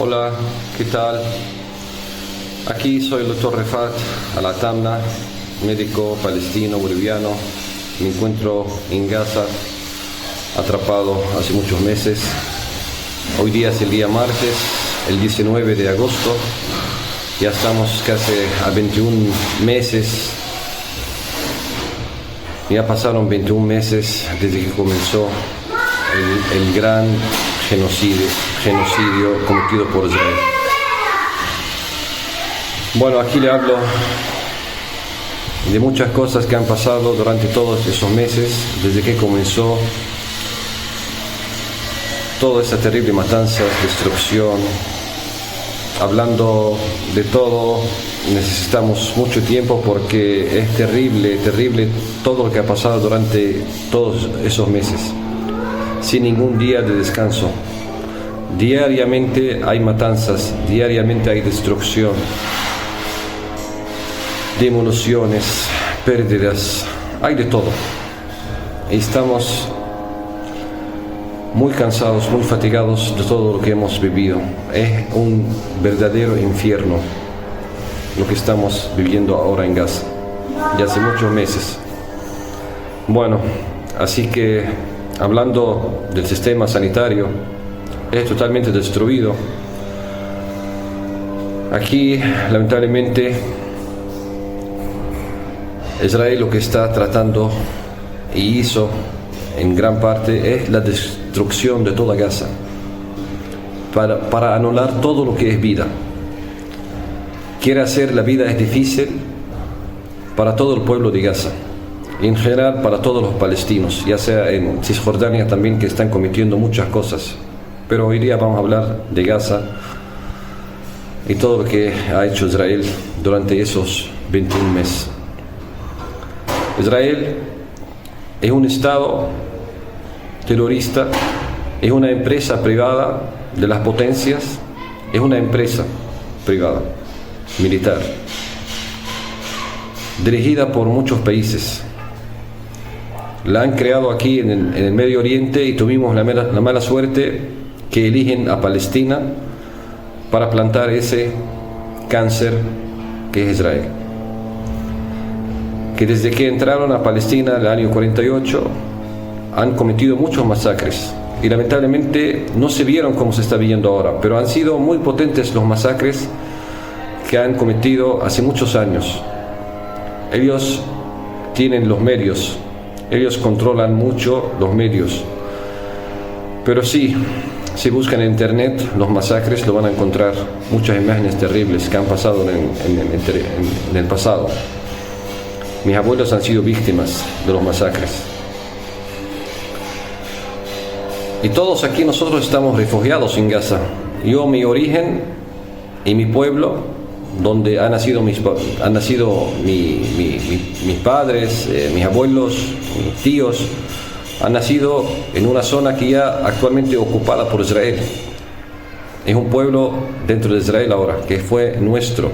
Hola, ¿qué tal? Aquí soy el doctor Refat Al-Atamna, médico palestino boliviano. Me encuentro en Gaza, atrapado hace muchos meses. Hoy día es el día martes, el 19 de agosto. Ya estamos casi a 21 meses. Ya pasaron 21 meses desde que comenzó el gran genocidio cometido por Israel. Bueno, aquí le hablo de muchas cosas que han pasado durante todos esos meses, desde que comenzó toda esa terrible matanza, destrucción. Hablando de todo, necesitamos mucho tiempo porque es terrible todo lo que ha pasado durante todos esos meses, sin ningún día de descanso. Diariamente hay matanzas, diariamente hay destrucción, demoliciones, pérdidas, hay de todo. Y estamos muy cansados, muy fatigados de todo lo que hemos vivido. Es un verdadero infierno lo que estamos viviendo ahora en Gaza, ya hace muchos meses. Bueno, así que hablando del sistema sanitario, es totalmente destruido. Aquí, lamentablemente, Israel lo que está tratando y hizo en gran parte es la destrucción de toda Gaza, para anular todo lo que es vida. Quiere hacer la vida es difícil para todo el pueblo de Gaza y en general para todos los palestinos, ya sea en Cisjordania también, que están cometiendo muchas cosas. Pero hoy día vamos a hablar de Gaza y todo lo que ha hecho Israel durante esos 21 meses. Israel es un Estado terrorista, es una empresa privada de las potencias, es una empresa privada, militar, dirigida por muchos países. La han creado aquí en el Medio Oriente y tuvimos la mala suerte que eligen a Palestina para plantar ese cáncer que es Israel. Que desde que entraron a Palestina en el año 48 han cometido muchos masacres y lamentablemente no se vieron como se está viendo ahora, pero han sido muy potentes los masacres que han cometido hace muchos años. Ellos tienen los medios, ellos controlan mucho los medios, pero sí, si buscan en internet los masacres lo van a encontrar muchas imágenes terribles que han pasado en el pasado. Mis abuelos han sido víctimas de los masacres. Y todos aquí nosotros estamos refugiados en Gaza. Yo, mi origen y mi pueblo, donde han nacido mis padres, mis abuelos, mis tíos, han nacido en una zona que ya actualmente ocupada por Israel. Es un pueblo dentro de Israel ahora, que fue nuestro.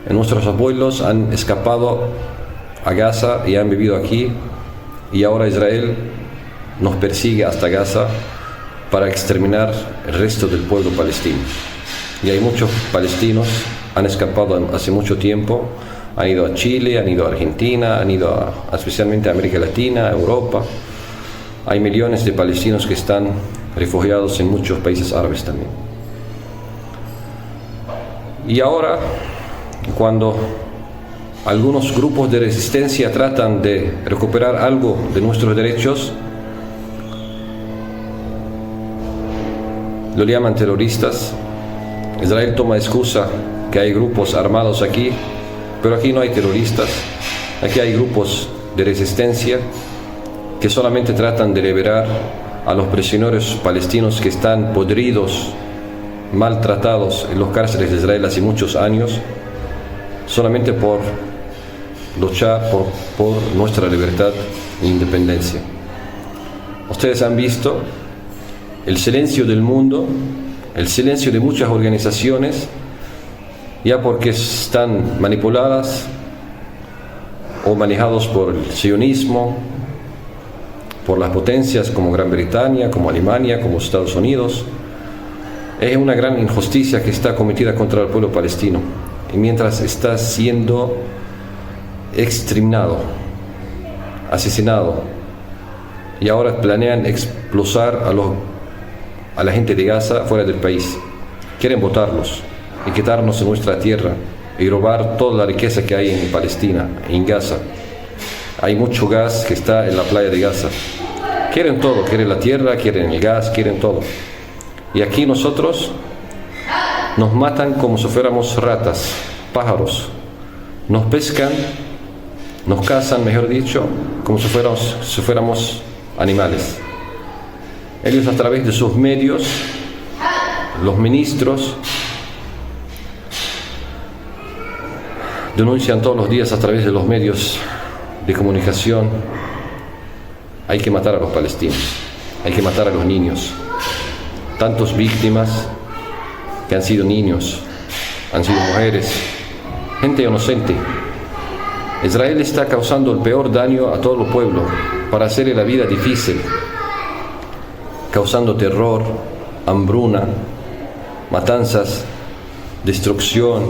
Nuestros abuelos han escapado a Gaza y han vivido aquí, y ahora Israel nos persigue hasta Gaza para exterminar el resto del pueblo palestino. Y hay muchos palestinos han escapado hace mucho tiempo, han ido a Chile, han ido a Argentina, han ido especialmente a América Latina, a Europa. Hay millones de palestinos que están refugiados en muchos países árabes también. Y ahora, cuando algunos grupos de resistencia tratan de recuperar algo de nuestros derechos, lo llaman terroristas. Israel toma excusa que hay grupos armados aquí, pero aquí no hay terroristas. Aquí hay grupos de resistencia que solamente tratan de liberar a los prisioneros palestinos que están podridos, maltratados en los cárceles de Israel hace muchos años, solamente por luchar por nuestra libertad e independencia. Ustedes han visto el silencio del mundo, el silencio de muchas organizaciones, ya porque están manipuladas o manejados por el sionismo, por las potencias como Gran Bretaña, como Alemania, como Estados Unidos, Es una gran injusticia que está cometida contra el pueblo palestino. Y mientras está siendo exterminado, asesinado, y ahora planean expulsar a la gente de Gaza fuera del país. Quieren botarlos y quitarnos de nuestra tierra y robar toda la riqueza que hay en Palestina, en Gaza. Hay mucho gas que está en la playa de Gaza. Quieren todo, quieren la tierra, quieren el gas, quieren todo. Y aquí nosotros nos matan como si fuéramos ratas, pájaros. Nos pescan, nos cazan, mejor dicho, como si fuéramos animales. Ellos, a través de sus medios, los ministros, denuncian todos los días a través de los medios de comunicación: hay que matar a los palestinos, hay que matar a los niños. Tantas víctimas que han sido niños, han sido mujeres, gente inocente. Israel está causando el peor daño a todo el pueblo para hacerle la vida difícil, causando terror, hambruna, matanzas, destrucción,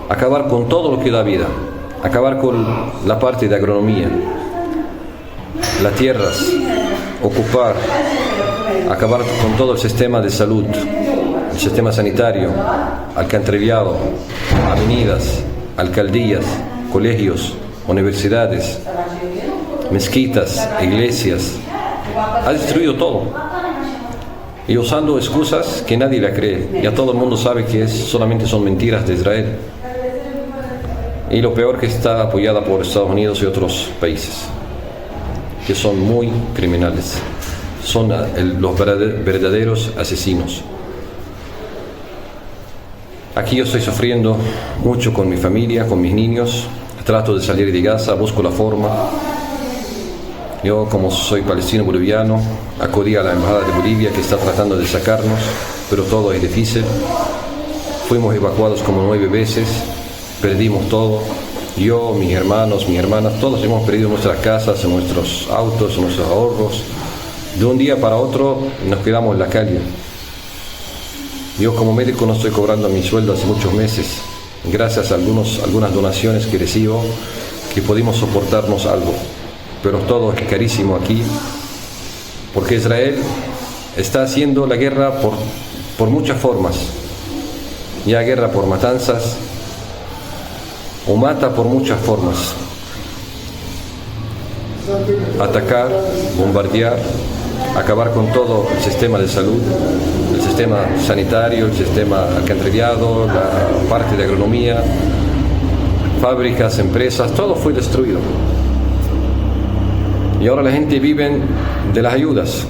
acabar con todo lo que da vida, acabar con la parte de agronomía, las tierras, ocupar, acabar con todo el sistema de salud, el sistema sanitario, alcantarillado, avenidas, alcaldías, colegios, universidades, mezquitas, iglesias. Ha destruido todo. Y usando excusas que nadie le cree. Ya todo el mundo sabe que solamente son mentiras de Israel. Y lo peor, que está apoyada por Estados Unidos y otros países, que son muy criminales. Son los verdaderos asesinos. Aquí yo estoy sufriendo mucho con mi familia, con mis niños. Trato de salir de Gaza, busco la forma. Yo, como soy palestino boliviano, acudí a la embajada de Bolivia, que está tratando de sacarnos, pero todo es difícil. Fuimos evacuados como 9 veces, perdimos todo. Yo, mis hermanos, mis hermanas, todos hemos perdido nuestras casas, nuestros autos, nuestros ahorros. De un día para otro nos quedamos en la calle. Yo, como médico, no estoy cobrando mi sueldo hace muchos meses. Gracias a algunas donaciones que recibo, que pudimos soportarnos algo. Pero todo es carísimo aquí, porque Israel está haciendo la guerra por muchas formas. Ya guerra por matanzas, o mata por muchas formas. Atacar, bombardear, acabar con todo el sistema de salud, el sistema sanitario, el sistema alcantarillado, la parte de agronomía, fábricas, empresas, todo fue destruido. Y ahora la gente vive de las ayudas.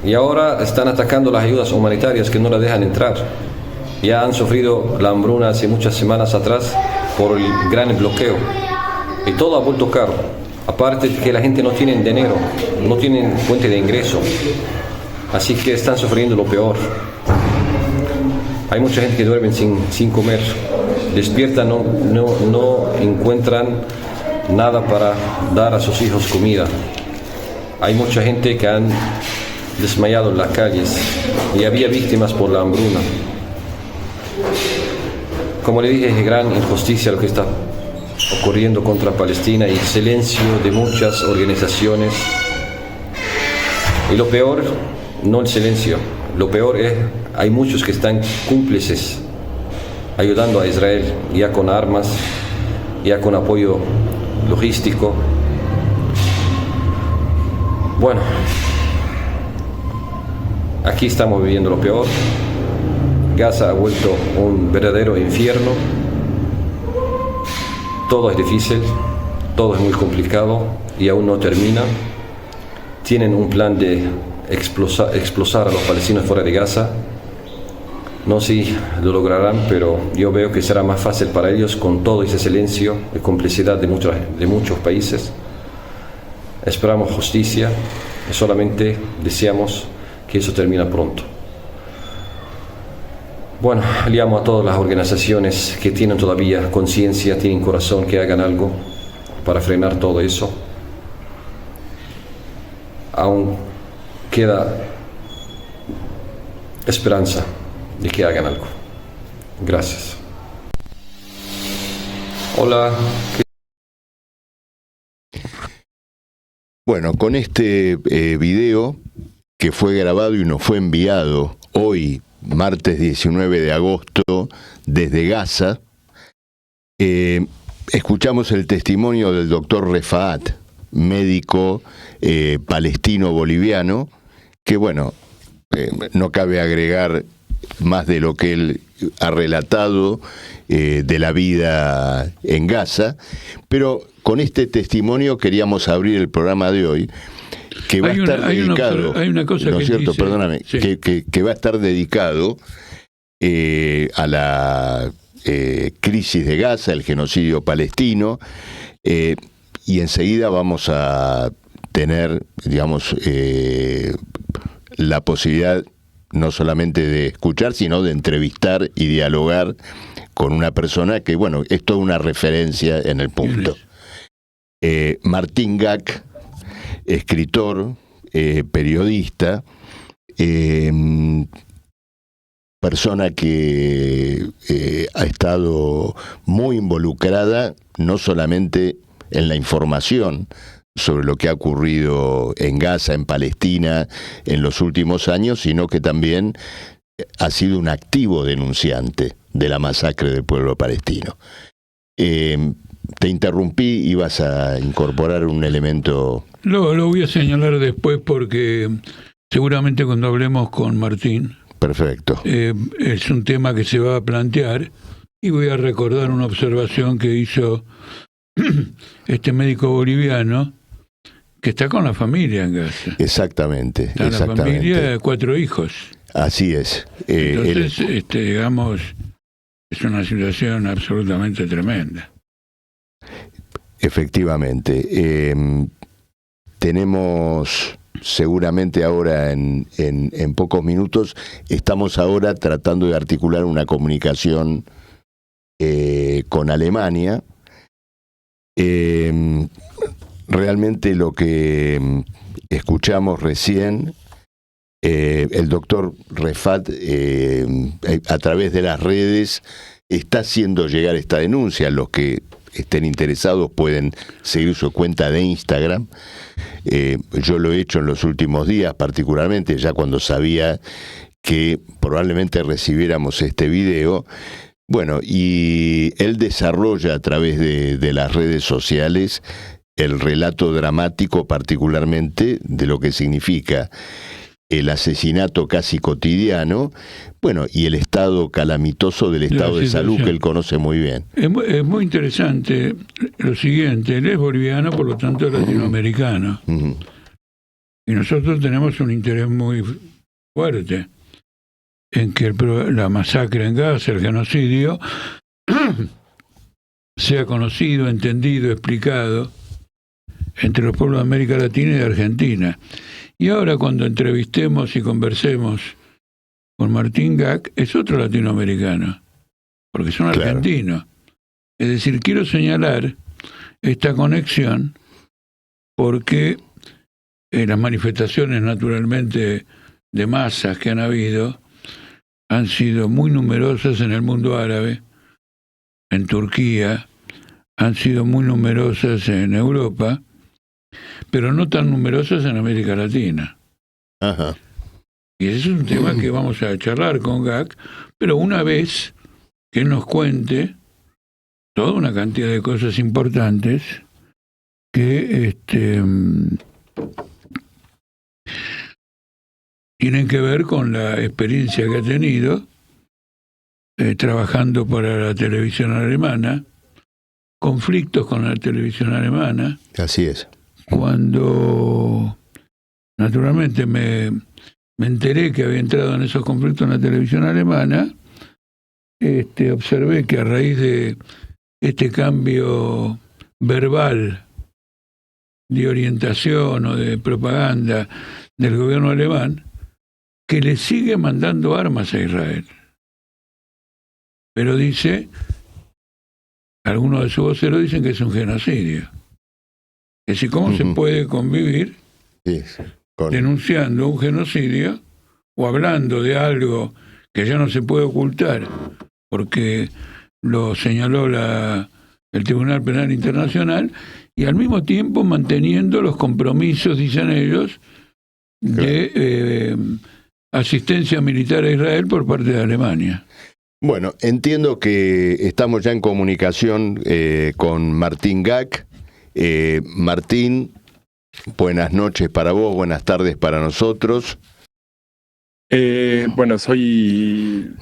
Y ahora están atacando las ayudas humanitarias, que no la dejan entrar. Ya han sufrido la hambruna hace muchas semanas atrás por el gran bloqueo. Y todo ha vuelto caro. Aparte de que la gente no tiene dinero, no tienen fuente de ingreso. Así que están sufriendo lo peor. Hay mucha gente que duerme sin comer. Despiertan, no encuentran nada para dar a sus hijos comida. Hay mucha gente que han desmayado en las calles y había víctimas por la hambruna. Como le dije, es gran injusticia lo que está ocurriendo contra Palestina y el silencio de muchas organizaciones. Y lo peor, no el silencio, lo peor es, hay muchos que están cómplices ayudando a Israel, ya con armas, ya con apoyo logístico. Bueno, aquí estamos viviendo lo peor. Gaza ha vuelto un verdadero infierno. Todo es difícil, todo es muy complicado y aún no termina. Tienen un plan de expulsar a los palestinos fuera de Gaza. No sé si lo lograrán, pero yo veo que será más fácil para ellos con todo ese silencio y complicidad de muchos países. Esperamos justicia y solamente deseamos que eso termine pronto. Bueno, llamo a todas las organizaciones que tienen todavía conciencia, tienen corazón, que hagan algo para frenar todo eso. Aún queda esperanza. de que hagan algo. Gracias. Hola. Bueno, con este video que fue grabado y nos fue enviado hoy, martes 19 de agosto, desde Gaza, escuchamos el testimonio del doctor Refaat, médico palestino-boliviano, que bueno, no cabe agregar más de lo que él ha relatado de la vida en Gaza, pero con este testimonio queríamos abrir el programa de hoy, que va a estar dedicado, hay una cosa ¿no es cierto? dice, Perdóname, sí, que va a estar dedicado a la crisis de Gaza, el genocidio palestino, y enseguida vamos a tener, digamos, la posibilidad no solamente de escuchar, sino de entrevistar y dialogar con una persona que, bueno, es toda una referencia en el punto. Martín Gac, escritor, periodista, persona que ha estado muy involucrada no solamente en la información sobre lo que ha ocurrido en Gaza, en Palestina, en los últimos años, sino que también ha sido un activo denunciante de la masacre del pueblo palestino. Te interrumpí, ibas a incorporar un elemento. Lo voy a señalar después porque seguramente cuando hablemos con Martín, perfecto, es un tema que se va a plantear y voy a recordar una observación que hizo este médico boliviano que está con la familia en Gaza. Exactamente, está exactamente. La familia de 4 hijos. Así es. Entonces, digamos, es una situación absolutamente tremenda. Efectivamente. Tenemos seguramente ahora en pocos minutos, estamos ahora tratando de articular una comunicación con Alemania. Realmente lo que escuchamos recién, el doctor Refaat a través de las redes está haciendo llegar esta denuncia. Los que estén interesados pueden seguir su cuenta de Instagram. Yo lo he hecho en los últimos días, particularmente ya cuando sabía que probablemente recibiéramos este video. Bueno, y él desarrolla a través de las redes sociales el relato dramático, particularmente de lo que significa el asesinato casi cotidiano, bueno, y el estado calamitoso del estado de salud que él conoce muy bien. Es muy interesante lo siguiente: él es boliviano, por lo tanto latinoamericano. Y nosotros tenemos un interés muy fuerte en que la masacre en Gaza, el genocidio, sea conocido, entendido, explicado entre los pueblos de América Latina y de Argentina. Y ahora cuando entrevistemos y conversemos con Martín Gac, es otro latinoamericano, porque son argentinos. Es decir, quiero señalar esta conexión porque las manifestaciones naturalmente de masas que han habido han sido muy numerosas en el mundo árabe, en Turquía, han sido muy numerosas en Europa, pero no tan numerosas en América Latina. Ajá. Y ese es un tema que vamos a charlar con Gac, pero una vez que él nos cuente toda una cantidad de cosas importantes que tienen que ver con la experiencia que ha tenido trabajando para la televisión alemana, conflictos con la televisión alemana. Así es. Cuando naturalmente me enteré que había entrado en esos conflictos en la televisión alemana, observé que a raíz de este cambio verbal de orientación o de propaganda del gobierno alemán, que le sigue mandando armas a Israel. Pero dice, algunos de sus voceros dicen que es un genocidio. Es decir, ¿cómo se puede convivir denunciando un genocidio o hablando de algo que ya no se puede ocultar, porque lo señaló el Tribunal Penal Internacional, y al mismo tiempo manteniendo los compromisos, dicen ellos, de asistencia militar a Israel por parte de Alemania. Bueno, entiendo que estamos ya en comunicación con Martín Gack. Martín, buenas noches para vos, buenas tardes para nosotros. Bueno, soy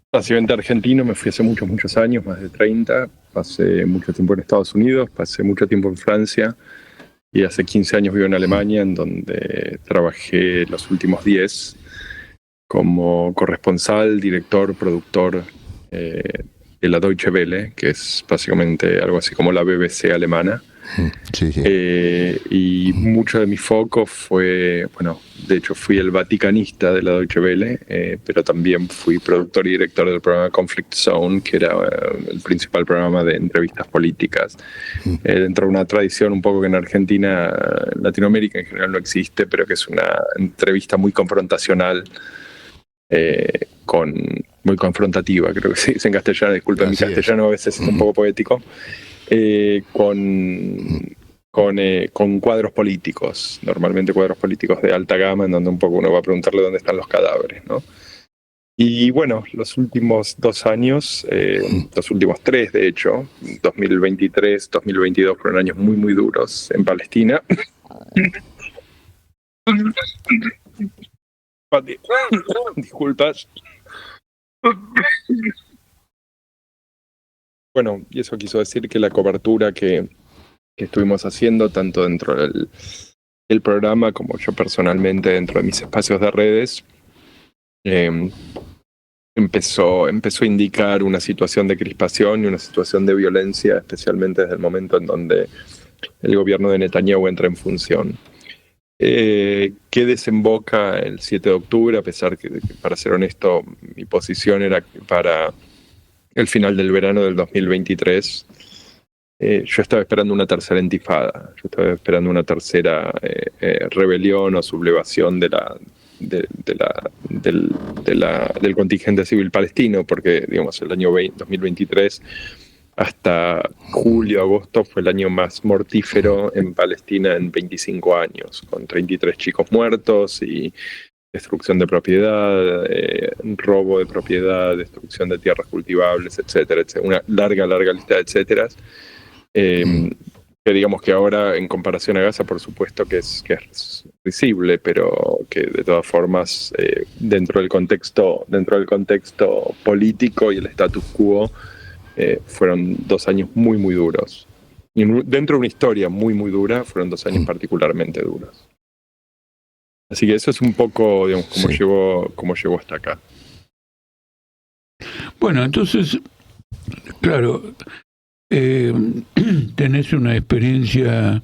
básicamente argentino, me fui hace muchos años, más de 30, pasé mucho tiempo en Estados Unidos, pasé mucho tiempo en Francia y hace 15 años vivo en Alemania, en donde trabajé los últimos 10 como corresponsal, director, productor de la Deutsche Welle, que es básicamente algo así como la BBC alemana. Sí, sí. Y mucho de mi foco fue, bueno, de hecho fui el vaticanista de la Deutsche Welle, pero también fui productor y director del programa Conflict Zone, que era el principal programa de entrevistas políticas. Dentro de una tradición un poco que en Argentina, en Latinoamérica en general no existe, pero que es una entrevista muy confrontacional, muy confrontativa, creo que se dice en castellano, disculpen, mi castellano a veces es un poco poético. Con cuadros políticos, normalmente cuadros políticos de alta gama, en donde un poco uno va a preguntarle dónde están los cadáveres, ¿no? Y bueno, los últimos 2 años, los últimos 3 de hecho, 2023, 2022 fueron años muy duros en Palestina. Disculpas. Bueno, y eso quiso decir que la cobertura que estuvimos haciendo, tanto dentro del programa como yo personalmente dentro de mis espacios de redes, empezó a indicar una situación de crispación y una situación de violencia, especialmente desde el momento en donde el gobierno de Netanyahu entra en función. ¿Qué desemboca el 7 de octubre? A pesar que, para ser honesto, mi posición era que para el final del verano del 2023, yo estaba esperando una tercera intifada, yo estaba esperando una tercera rebelión o sublevación del contingente civil palestino, porque digamos el año 2023 hasta julio, agosto fue el año más mortífero en Palestina en 25 años, con 33 chicos muertos y destrucción de propiedad, robo de propiedad, destrucción de tierras cultivables, etcétera, etcétera. Una larga lista de etcéteras. Que digamos que ahora, en comparación a Gaza, por supuesto que es risible, pero que de todas formas, dentro del contexto político y el status quo, fueron 2 años muy duros. Y dentro de una historia muy dura, fueron 2 años particularmente duros. Así que eso es un poco, digamos, cómo llegó hasta acá. Bueno, entonces, claro, tenés una experiencia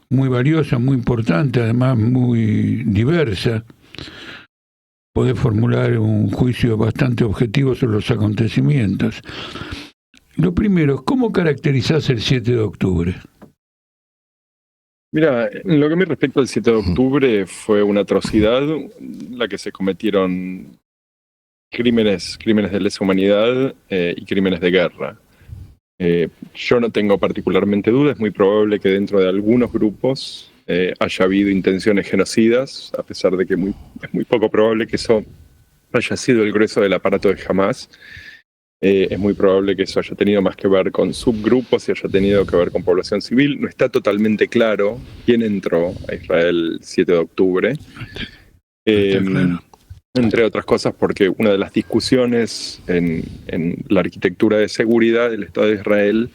muy valiosa, muy importante, además muy diversa. Podés formular un juicio bastante objetivo sobre los acontecimientos. Lo primero, ¿cómo caracterizás el 7 de octubre? Mira, en lo que me respecta al 7 de octubre fue una atrocidad, la que se cometieron crímenes de lesa humanidad y crímenes de guerra. Yo no tengo particularmente dudas, es muy probable que dentro de algunos grupos haya habido intenciones genocidas, a pesar de que es muy poco probable que eso haya sido el grueso del aparato de Hamás. Es muy probable que eso haya tenido más que ver con subgrupos y haya tenido que ver con población civil. No está totalmente claro quién entró a Israel el 7 de octubre. Claro. Entre otras cosas porque una de las discusiones en la arquitectura de seguridad del Estado de Israel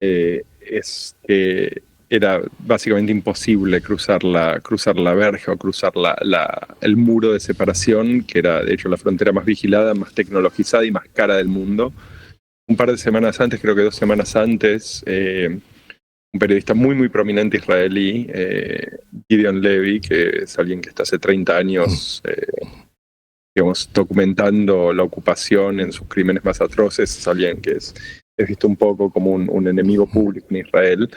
es que era básicamente imposible cruzar la verja o cruzar el muro de separación, que era de hecho la frontera más vigilada, más tecnologizada y más cara del mundo. Un par de semanas antes, creo que 2 semanas antes, un periodista muy prominente israelí, Gideon Levy, que es alguien que está hace 30 años digamos, documentando la ocupación en sus crímenes más atroces, es alguien que es visto un poco como un enemigo público en Israel.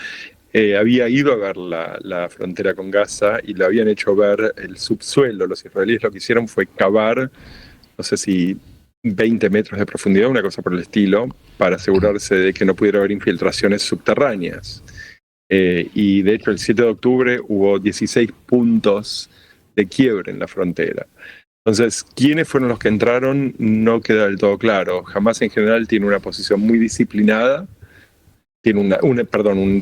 Había ido a ver la frontera con Gaza y le habían hecho ver el subsuelo. Los israelíes lo que hicieron fue cavar no sé si 20 metros de profundidad, una cosa por el estilo, para asegurarse de que no pudiera haber infiltraciones subterráneas. Y de hecho el 7 de octubre hubo 16 puntos de quiebre en la frontera. Entonces, ¿quiénes fueron los que entraron? No queda del todo claro. Hamas en general tiene una posición muy disciplinada, tiene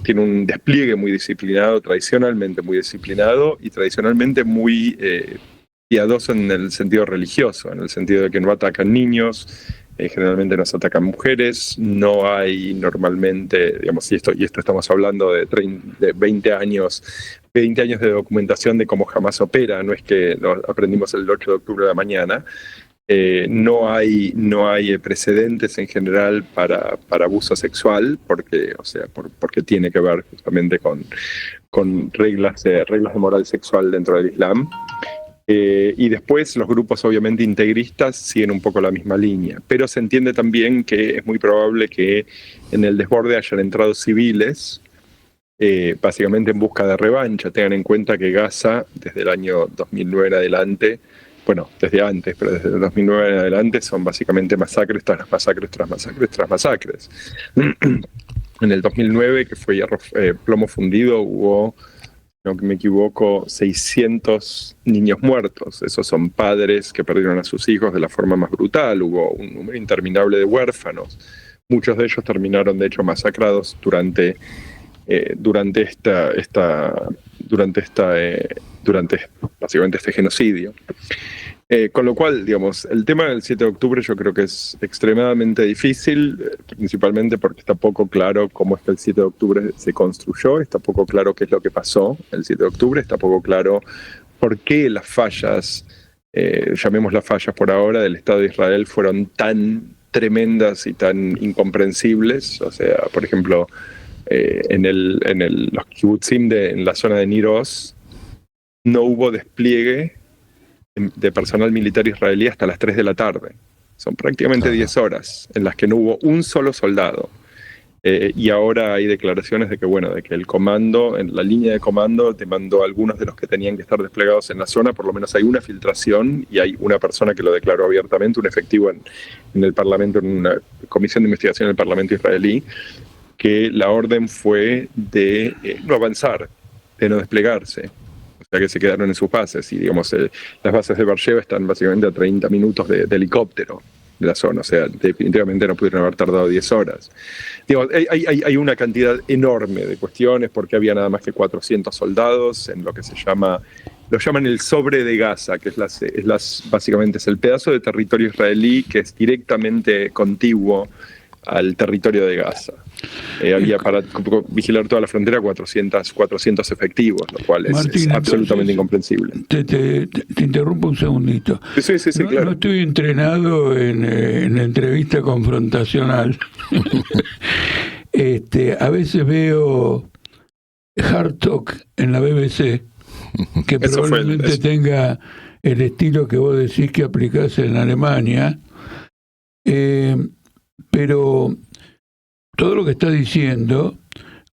tiene un despliegue muy disciplinado, tradicionalmente muy disciplinado y tradicionalmente muy piadoso en el sentido religioso, en el sentido de que no atacan niños, generalmente no se atacan mujeres, no hay normalmente, digamos, y esto estamos hablando de 20 años de documentación de cómo Hamas opera, no es que lo aprendimos el 8 de octubre de la mañana. No hay precedentes en general para abuso sexual, porque tiene que ver justamente con reglas de moral sexual dentro del Islam. Y después los grupos obviamente integristas siguen un poco la misma línea, pero se entiende también que es muy probable que en el desborde hayan entrado civiles, básicamente en busca de revancha. Tengan en cuenta que Gaza, desde el año 2009 en adelante, bueno, desde antes, pero desde el 2009 en adelante son básicamente masacres tras masacres tras masacres tras masacres. En el 2009, que fue plomo fundido, hubo, no me equivoco, 600 niños muertos. Esos son padres que perdieron a sus hijos de la forma más brutal. Hubo un número interminable de huérfanos. Muchos de ellos terminaron, de hecho, masacrados durante básicamente este genocidio. Con lo cual, digamos, el tema del 7 de octubre yo creo que es extremadamente difícil, principalmente porque está poco claro cómo es que el 7 de octubre se construyó, está poco claro qué es lo que pasó el 7 de octubre, está poco claro por qué las fallas, llamémoslas fallas por ahora, del Estado de Israel fueron tan tremendas y tan incomprensibles. O sea, por ejemplo, en los kibutzim en la zona de Nir Oz no hubo despliegue de personal militar israelí hasta las 3 de la tarde. Son prácticamente 10 horas en las que no hubo un solo soldado. Y ahora hay declaraciones de que, bueno, de que el comando, en la línea de comando, te mandó a algunos de los que tenían que estar desplegados en la zona. Por lo menos hay una filtración y hay una persona que lo declaró abiertamente, un efectivo en el Parlamento, en una comisión de investigación del Parlamento israelí, que la orden fue de no avanzar, de no desplegarse. O sea, que se quedaron en sus bases. Y, digamos, las bases de Beersheba están básicamente a 30 minutos de helicóptero de la zona. O sea, definitivamente no pudieron haber tardado 10 horas. Digo, hay una cantidad enorme de cuestiones, porque había nada más que 400 soldados en lo que lo llaman el sobre de Gaza, que básicamente es el pedazo de territorio israelí que es directamente contiguo al territorio de Gaza. Había para vigilar toda la frontera 400 efectivos, lo cual es absolutamente incomprensible. Te interrumpo un segundito. Sí, claro. No estoy entrenado en entrevista confrontacional. A veces veo Hard Talk en la BBC, que probablemente tenga el estilo que vos decís que aplicás en Alemania, pero todo lo que está diciendo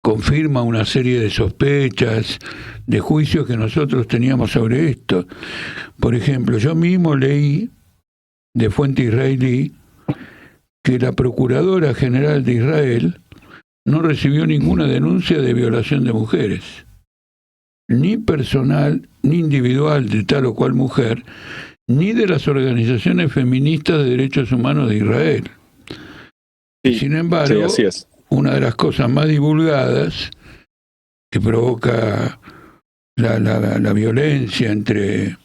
confirma una serie de sospechas, de juicios que nosotros teníamos sobre esto. Por ejemplo, yo mismo leí de fuente israelí que la Procuradora General de Israel no recibió ninguna denuncia de violación de mujeres, ni personal, ni individual de tal o cual mujer, ni de las organizaciones feministas de derechos humanos de Israel. Sí, sin embargo, así es. Una de las cosas más divulgadas que provoca la violencia entre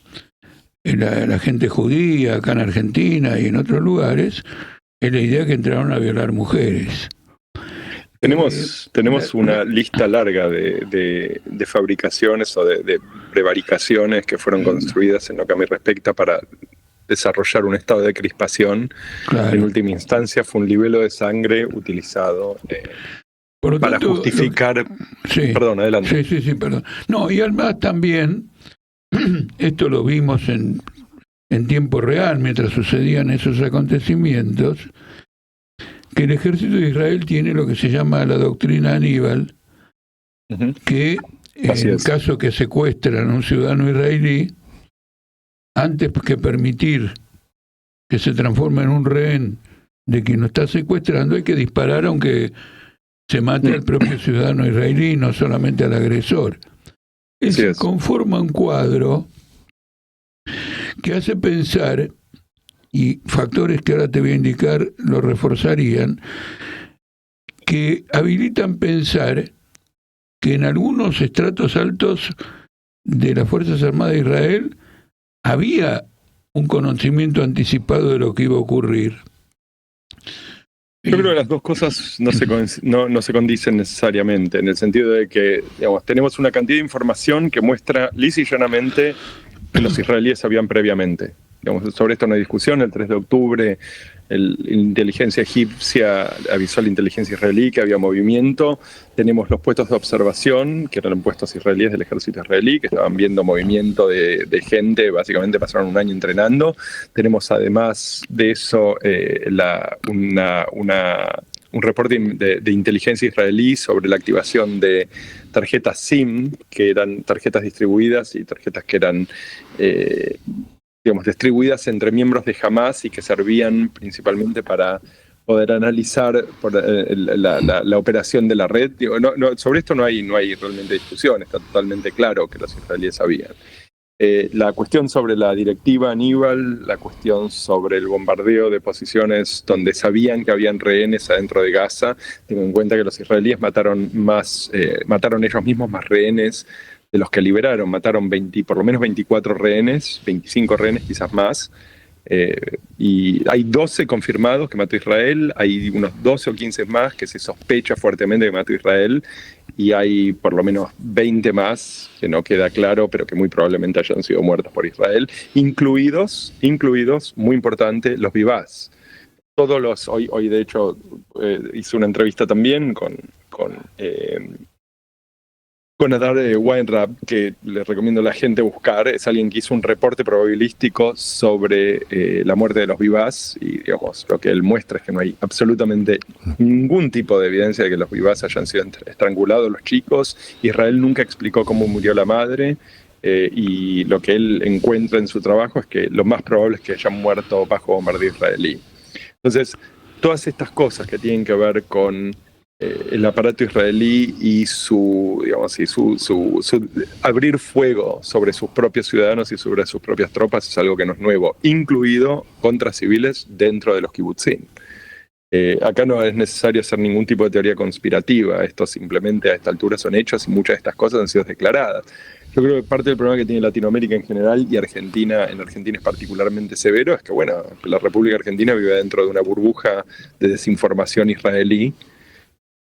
la gente judía acá en Argentina y en otros lugares es la idea que entraron a violar mujeres. Tenemos una lista larga de fabricaciones o de prevaricaciones que fueron construidas en lo que a mí respecta para desarrollar un estado de crispación. Claro. En última instancia fue un libelo de sangre utilizado para justificar... Sí, perdón, adelante. Sí, perdón. No, y además también, esto lo vimos en tiempo real mientras sucedían esos acontecimientos, que el ejército de Israel tiene lo que se llama la doctrina Aníbal, que en caso que secuestran a un ciudadano israelí, antes que permitir que se transforma en un rehén de quien lo está secuestrando, hay que disparar aunque se mate al propio ciudadano israelí, no solamente al agresor. Se conforma un cuadro que hace pensar, y factores que ahora te voy a indicar lo reforzarían, que habilitan pensar que en algunos estratos altos de las Fuerzas Armadas de Israel había un conocimiento anticipado de lo que iba a ocurrir. Yo creo que las dos cosas no se condicen necesariamente, en el sentido de que, digamos, tenemos una cantidad de información que muestra lisa y llanamente que los israelíes sabían previamente. Digamos, sobre esto no hay discusión. El 3 de octubre la inteligencia egipcia avisó a la inteligencia israelí que había movimiento. Tenemos los puestos de observación, que eran puestos israelíes del ejército israelí, que estaban viendo movimiento de gente, básicamente pasaron un año entrenando. Tenemos además de eso un reporte de inteligencia israelí sobre la activación de tarjetas SIM, que eran tarjetas distribuidas y tarjetas que eran distribuidas entre miembros de Hamas y que servían principalmente para poder analizar la operación de la red. Sobre esto no hay realmente discusión, está totalmente claro que los israelíes sabían. La cuestión sobre la directiva Aníbal, la cuestión sobre el bombardeo de posiciones donde sabían que habían rehenes adentro de Gaza, tengo en cuenta que los israelíes mataron ellos mismos más rehenes de los que liberaron, mataron por lo menos 24 rehenes, 25 rehenes quizás más, y hay 12 confirmados que mató Israel, hay unos 12 o 15 más que se sospecha fuertemente que mató Israel, y hay por lo menos 20 más que no queda claro, pero que muy probablemente hayan sido muertos por Israel, incluidos, muy importante, los vivás. Hoy de hecho hice una entrevista también con Adar Weinrab, que le recomiendo a la gente buscar. Es alguien que hizo un reporte probabilístico sobre la muerte de los vivás, y digamos, lo que él muestra es que no hay absolutamente ningún tipo de evidencia de que los vivás hayan sido estrangulados los chicos. Israel nunca explicó cómo murió la madre, y lo que él encuentra en su trabajo es que lo más probable es que hayan muerto bajo bombardeo israelí. Entonces, todas estas cosas que tienen que ver con el aparato israelí y su abrir fuego sobre sus propios ciudadanos y sobre sus propias tropas es algo que no es nuevo, incluido contra civiles dentro de los kibutzim. Acá no es necesario hacer ningún tipo de teoría conspirativa, esto simplemente a esta altura son hechos y muchas de estas cosas han sido declaradas. Yo creo que parte del problema que tiene Latinoamérica en general y en Argentina es particularmente severo, es que la República Argentina vive dentro de una burbuja de desinformación israelí,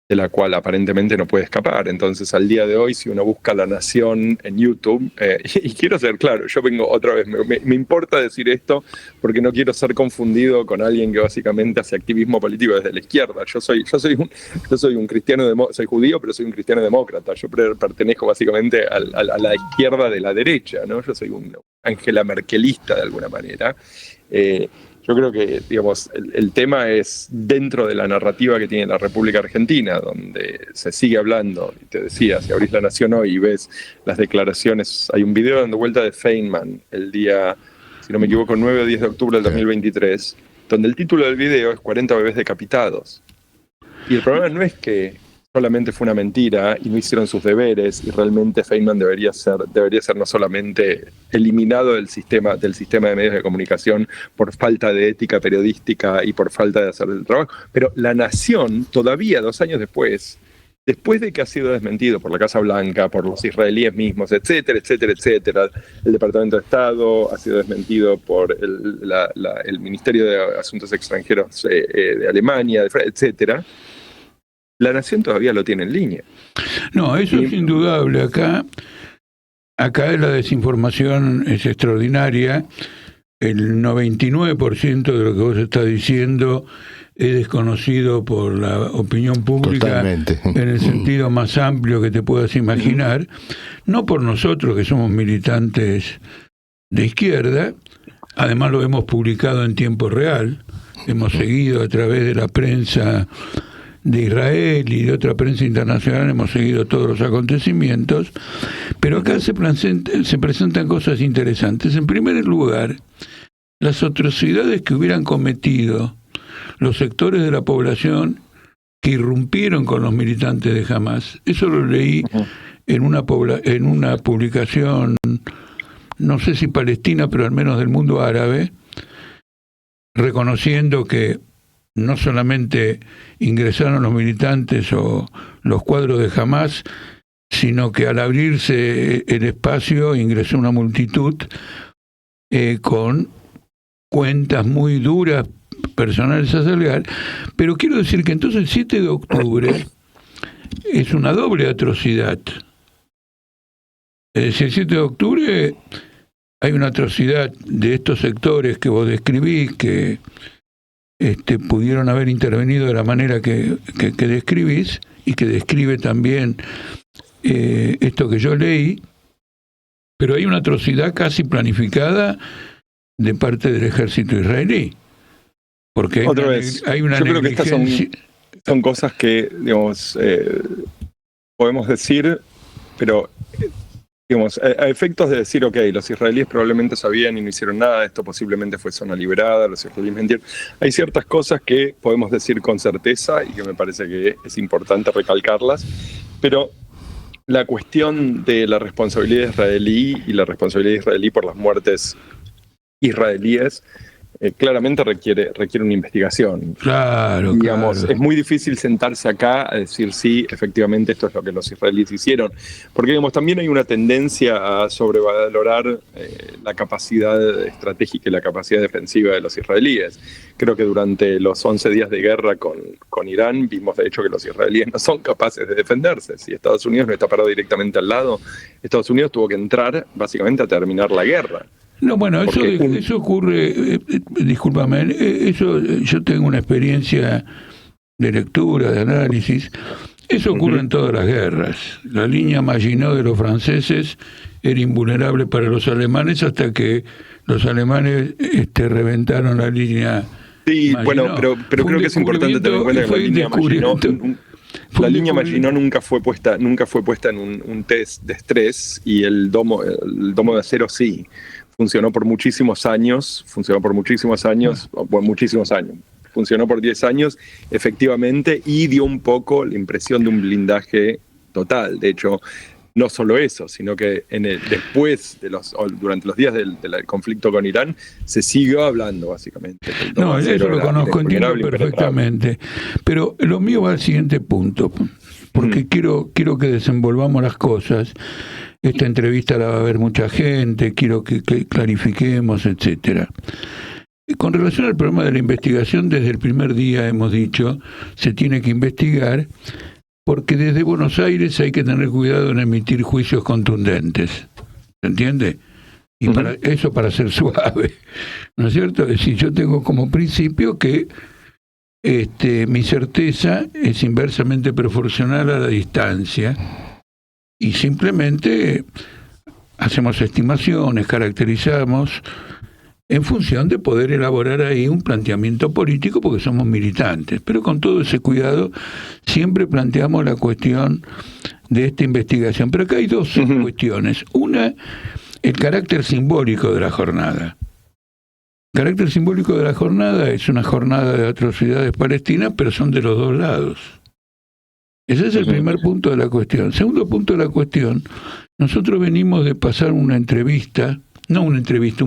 de la cual aparentemente no puede escapar. Entonces, al día de hoy, si uno busca La Nación en YouTube, y quiero ser claro, yo vengo otra vez, me importa decir esto porque no quiero ser confundido con alguien que básicamente hace activismo político desde la izquierda. Yo soy un cristiano, soy judío, pero soy un cristiano demócrata. Yo pertenezco básicamente a la izquierda de la derecha, ¿no? Yo soy un Angela Merkelista de alguna manera. Yo creo que, digamos, el tema es dentro de la narrativa que tiene la República Argentina, donde se sigue hablando, y te decía, si abrís La Nación hoy y ves las declaraciones, hay un video dando vuelta de Feynman el día, si no me equivoco, 9 o 10 de octubre del 2023, donde el título del video es 40 bebés decapitados. Y el problema no es que solamente fue una mentira y no hicieron sus deberes, y realmente Feynman debería ser no solamente eliminado del sistema de medios de comunicación por falta de ética periodística y por falta de hacer el trabajo, pero La Nación todavía 2 años después de que ha sido desmentido por la Casa Blanca, por los israelíes mismos, etcétera, el Departamento de Estado ha sido desmentido por el Ministerio de Asuntos Extranjeros de Alemania, etcétera, La Nación todavía lo tiene en línea. No, eso es indudable. Acá la desinformación es extraordinaria. El 99% de lo que vos estás diciendo es desconocido por la opinión pública. Totalmente. En el sentido más amplio que te puedas imaginar. No por nosotros, que somos militantes de izquierda. Además lo hemos publicado en tiempo real. Hemos seguido a través de la prensa de Israel y de otra prensa internacional, hemos seguido todos los acontecimientos, pero acá se presentan cosas interesantes. En primer lugar, las atrocidades que hubieran cometido los sectores de la población que irrumpieron con los militantes de Hamás. Eso lo leí en una publicación, no sé si palestina, pero al menos del mundo árabe, reconociendo que no solamente ingresaron los militantes o los cuadros de Hamás, sino que al abrirse el espacio ingresó una multitud con cuentas muy duras personales a salgar. Pero quiero decir que entonces el 7 de octubre es una doble atrocidad. Es decir, el 7 de octubre hay una atrocidad de estos sectores que vos describís, que pudieron haber intervenido de la manera que describís, y que describe también esto que yo leí, pero hay una atrocidad casi planificada de parte del ejército israelí. Porque hay una yo creo que estas son cosas que, digamos, podemos decir, pero digamos, a efectos de decir, ok, los israelíes probablemente sabían y no hicieron nada, esto posiblemente fue zona liberada, los israelíes mentieron. Hay ciertas cosas que podemos decir con certeza y que me parece que es importante recalcarlas, pero la cuestión de la responsabilidad israelí y la responsabilidad israelí por las muertes israelíes claramente requiere una investigación. Claro, digamos, claro. Es muy difícil sentarse acá a decir sí, efectivamente esto es lo que los israelíes hicieron, porque digamos, también hay una tendencia a sobrevalorar la capacidad estratégica y la capacidad defensiva de los israelíes. Creo que durante los 11 días de guerra con Irán vimos de hecho que los israelíes no son capaces de defenderse. Si Estados Unidos no está parado directamente al lado, Estados Unidos tuvo que entrar básicamente a terminar la guerra. No, bueno, eso ocurre, discúlpame, eso yo tengo una experiencia de lectura, de análisis, eso ocurre en todas las guerras. La línea Maginot de los franceses era invulnerable para los alemanes hasta que los alemanes reventaron la línea Maginot. Bueno, pero creo que es importante tener en cuenta que la línea Maginot nunca fue puesta en un test de estrés, y el domo de acero sí. Funcionó por muchísimos años, funcionó por 10 años, efectivamente, y dio un poco la impresión de un blindaje total. De hecho, no solo eso, sino que durante los días del conflicto con Irán, se siguió hablando, básicamente. No, eso lo conozco, entiendo perfectamente. Pero lo mío va al siguiente punto, porque quiero que desenvolvamos las cosas. Esta entrevista la va a ver mucha gente, quiero que clarifiquemos, etcétera. Con relación al problema de la investigación, desde el primer día hemos dicho, se tiene que investigar, porque desde Buenos Aires hay que tener cuidado en emitir juicios contundentes. ¿Se entiende? Y para ser suave, ¿no es cierto? Es decir, yo tengo como principio que mi certeza es inversamente proporcional a la distancia, y simplemente hacemos estimaciones, caracterizamos en función de poder elaborar ahí un planteamiento político, porque somos militantes. Pero con todo ese cuidado siempre planteamos la cuestión de esta investigación. Pero acá hay dos cuestiones. Una, el carácter simbólico de la jornada. El carácter simbólico de la jornada es una jornada de atrocidades palestinas, pero son de los dos lados. Ese es el primer punto de la cuestión. Segundo punto de la cuestión, nosotros venimos de pasar un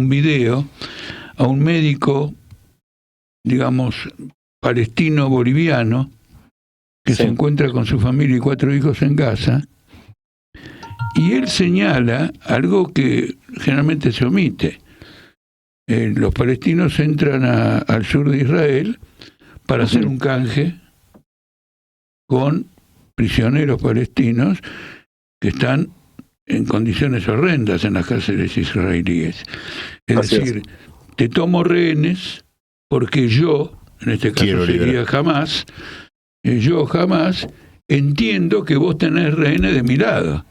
video a un médico, digamos, palestino-boliviano, que se encuentra con su familia y 4 hijos en Gaza, y él señala algo que generalmente se omite. Los palestinos entran al sur de Israel para hacer un canje con prisioneros palestinos que están en condiciones horrendas en las cárceles israelíes. Es decir, te tomo rehenes porque yo, en este caso sería Hamás, yo jamás entiendo que vos tenés rehenes de mi lado.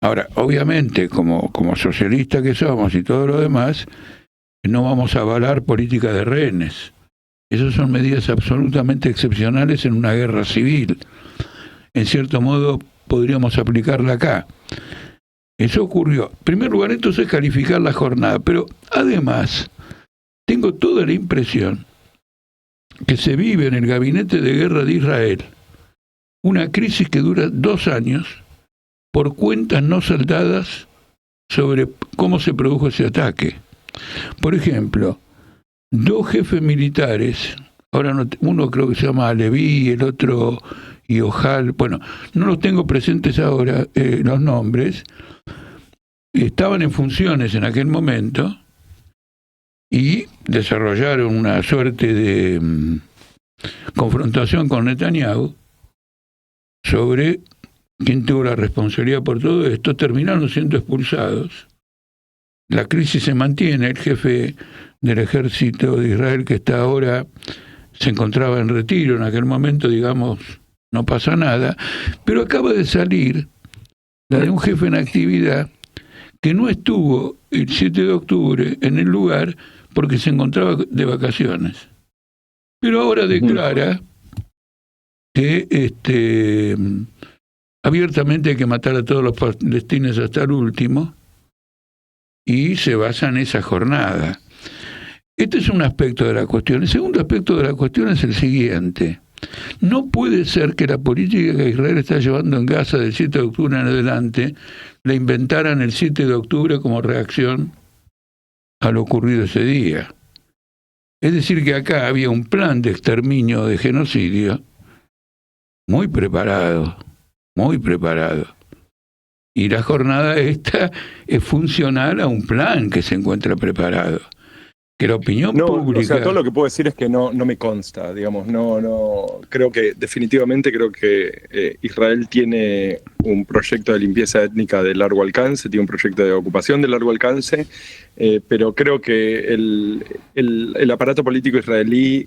Ahora, obviamente, como socialistas que somos y todo lo demás, no vamos a avalar política de rehenes. Esas son medidas absolutamente excepcionales en una guerra civil. En cierto modo, podríamos aplicarla acá. Eso ocurrió. En primer lugar, entonces, calificar la jornada. Pero, además, tengo toda la impresión que se vive en el gabinete de guerra de Israel una crisis que dura 2 años por cuentas no saldadas sobre cómo se produjo ese ataque. Por ejemplo, 2 jefes militares, ahora no, uno creo que se llama Aleví, el otro Yohal, bueno, no los tengo presentes ahora los nombres, estaban en funciones en aquel momento y desarrollaron una suerte de confrontación con Netanyahu sobre quién tuvo la responsabilidad por todo esto. Terminaron siendo expulsados. La crisis se mantiene. El jefe del ejército de Israel, que está ahora, se encontraba en retiro. En aquel momento, digamos, no pasa nada. Pero acaba de salir la de un jefe en actividad que no estuvo el 7 de octubre en el lugar porque se encontraba de vacaciones. Pero ahora declara que abiertamente hay que matar a todos los palestinos hasta el último, y se basa en esa jornada. Este es un aspecto de la cuestión. El segundo aspecto de la cuestión es el siguiente. No puede ser que la política que Israel está llevando en Gaza del 7 de octubre en adelante la inventaran el 7 de octubre como reacción a lo ocurrido ese día. Es decir, que acá había un plan de exterminio, de genocidio, muy preparado, muy preparado. Y la jornada esta es funcional a un plan que se encuentra preparado. Que la opinión pública... O sea, todo lo que puedo decir es que no me consta, digamos, creo que definitivamente Israel tiene un proyecto de limpieza étnica de largo alcance, tiene un proyecto de ocupación de largo alcance, pero creo que el aparato político israelí,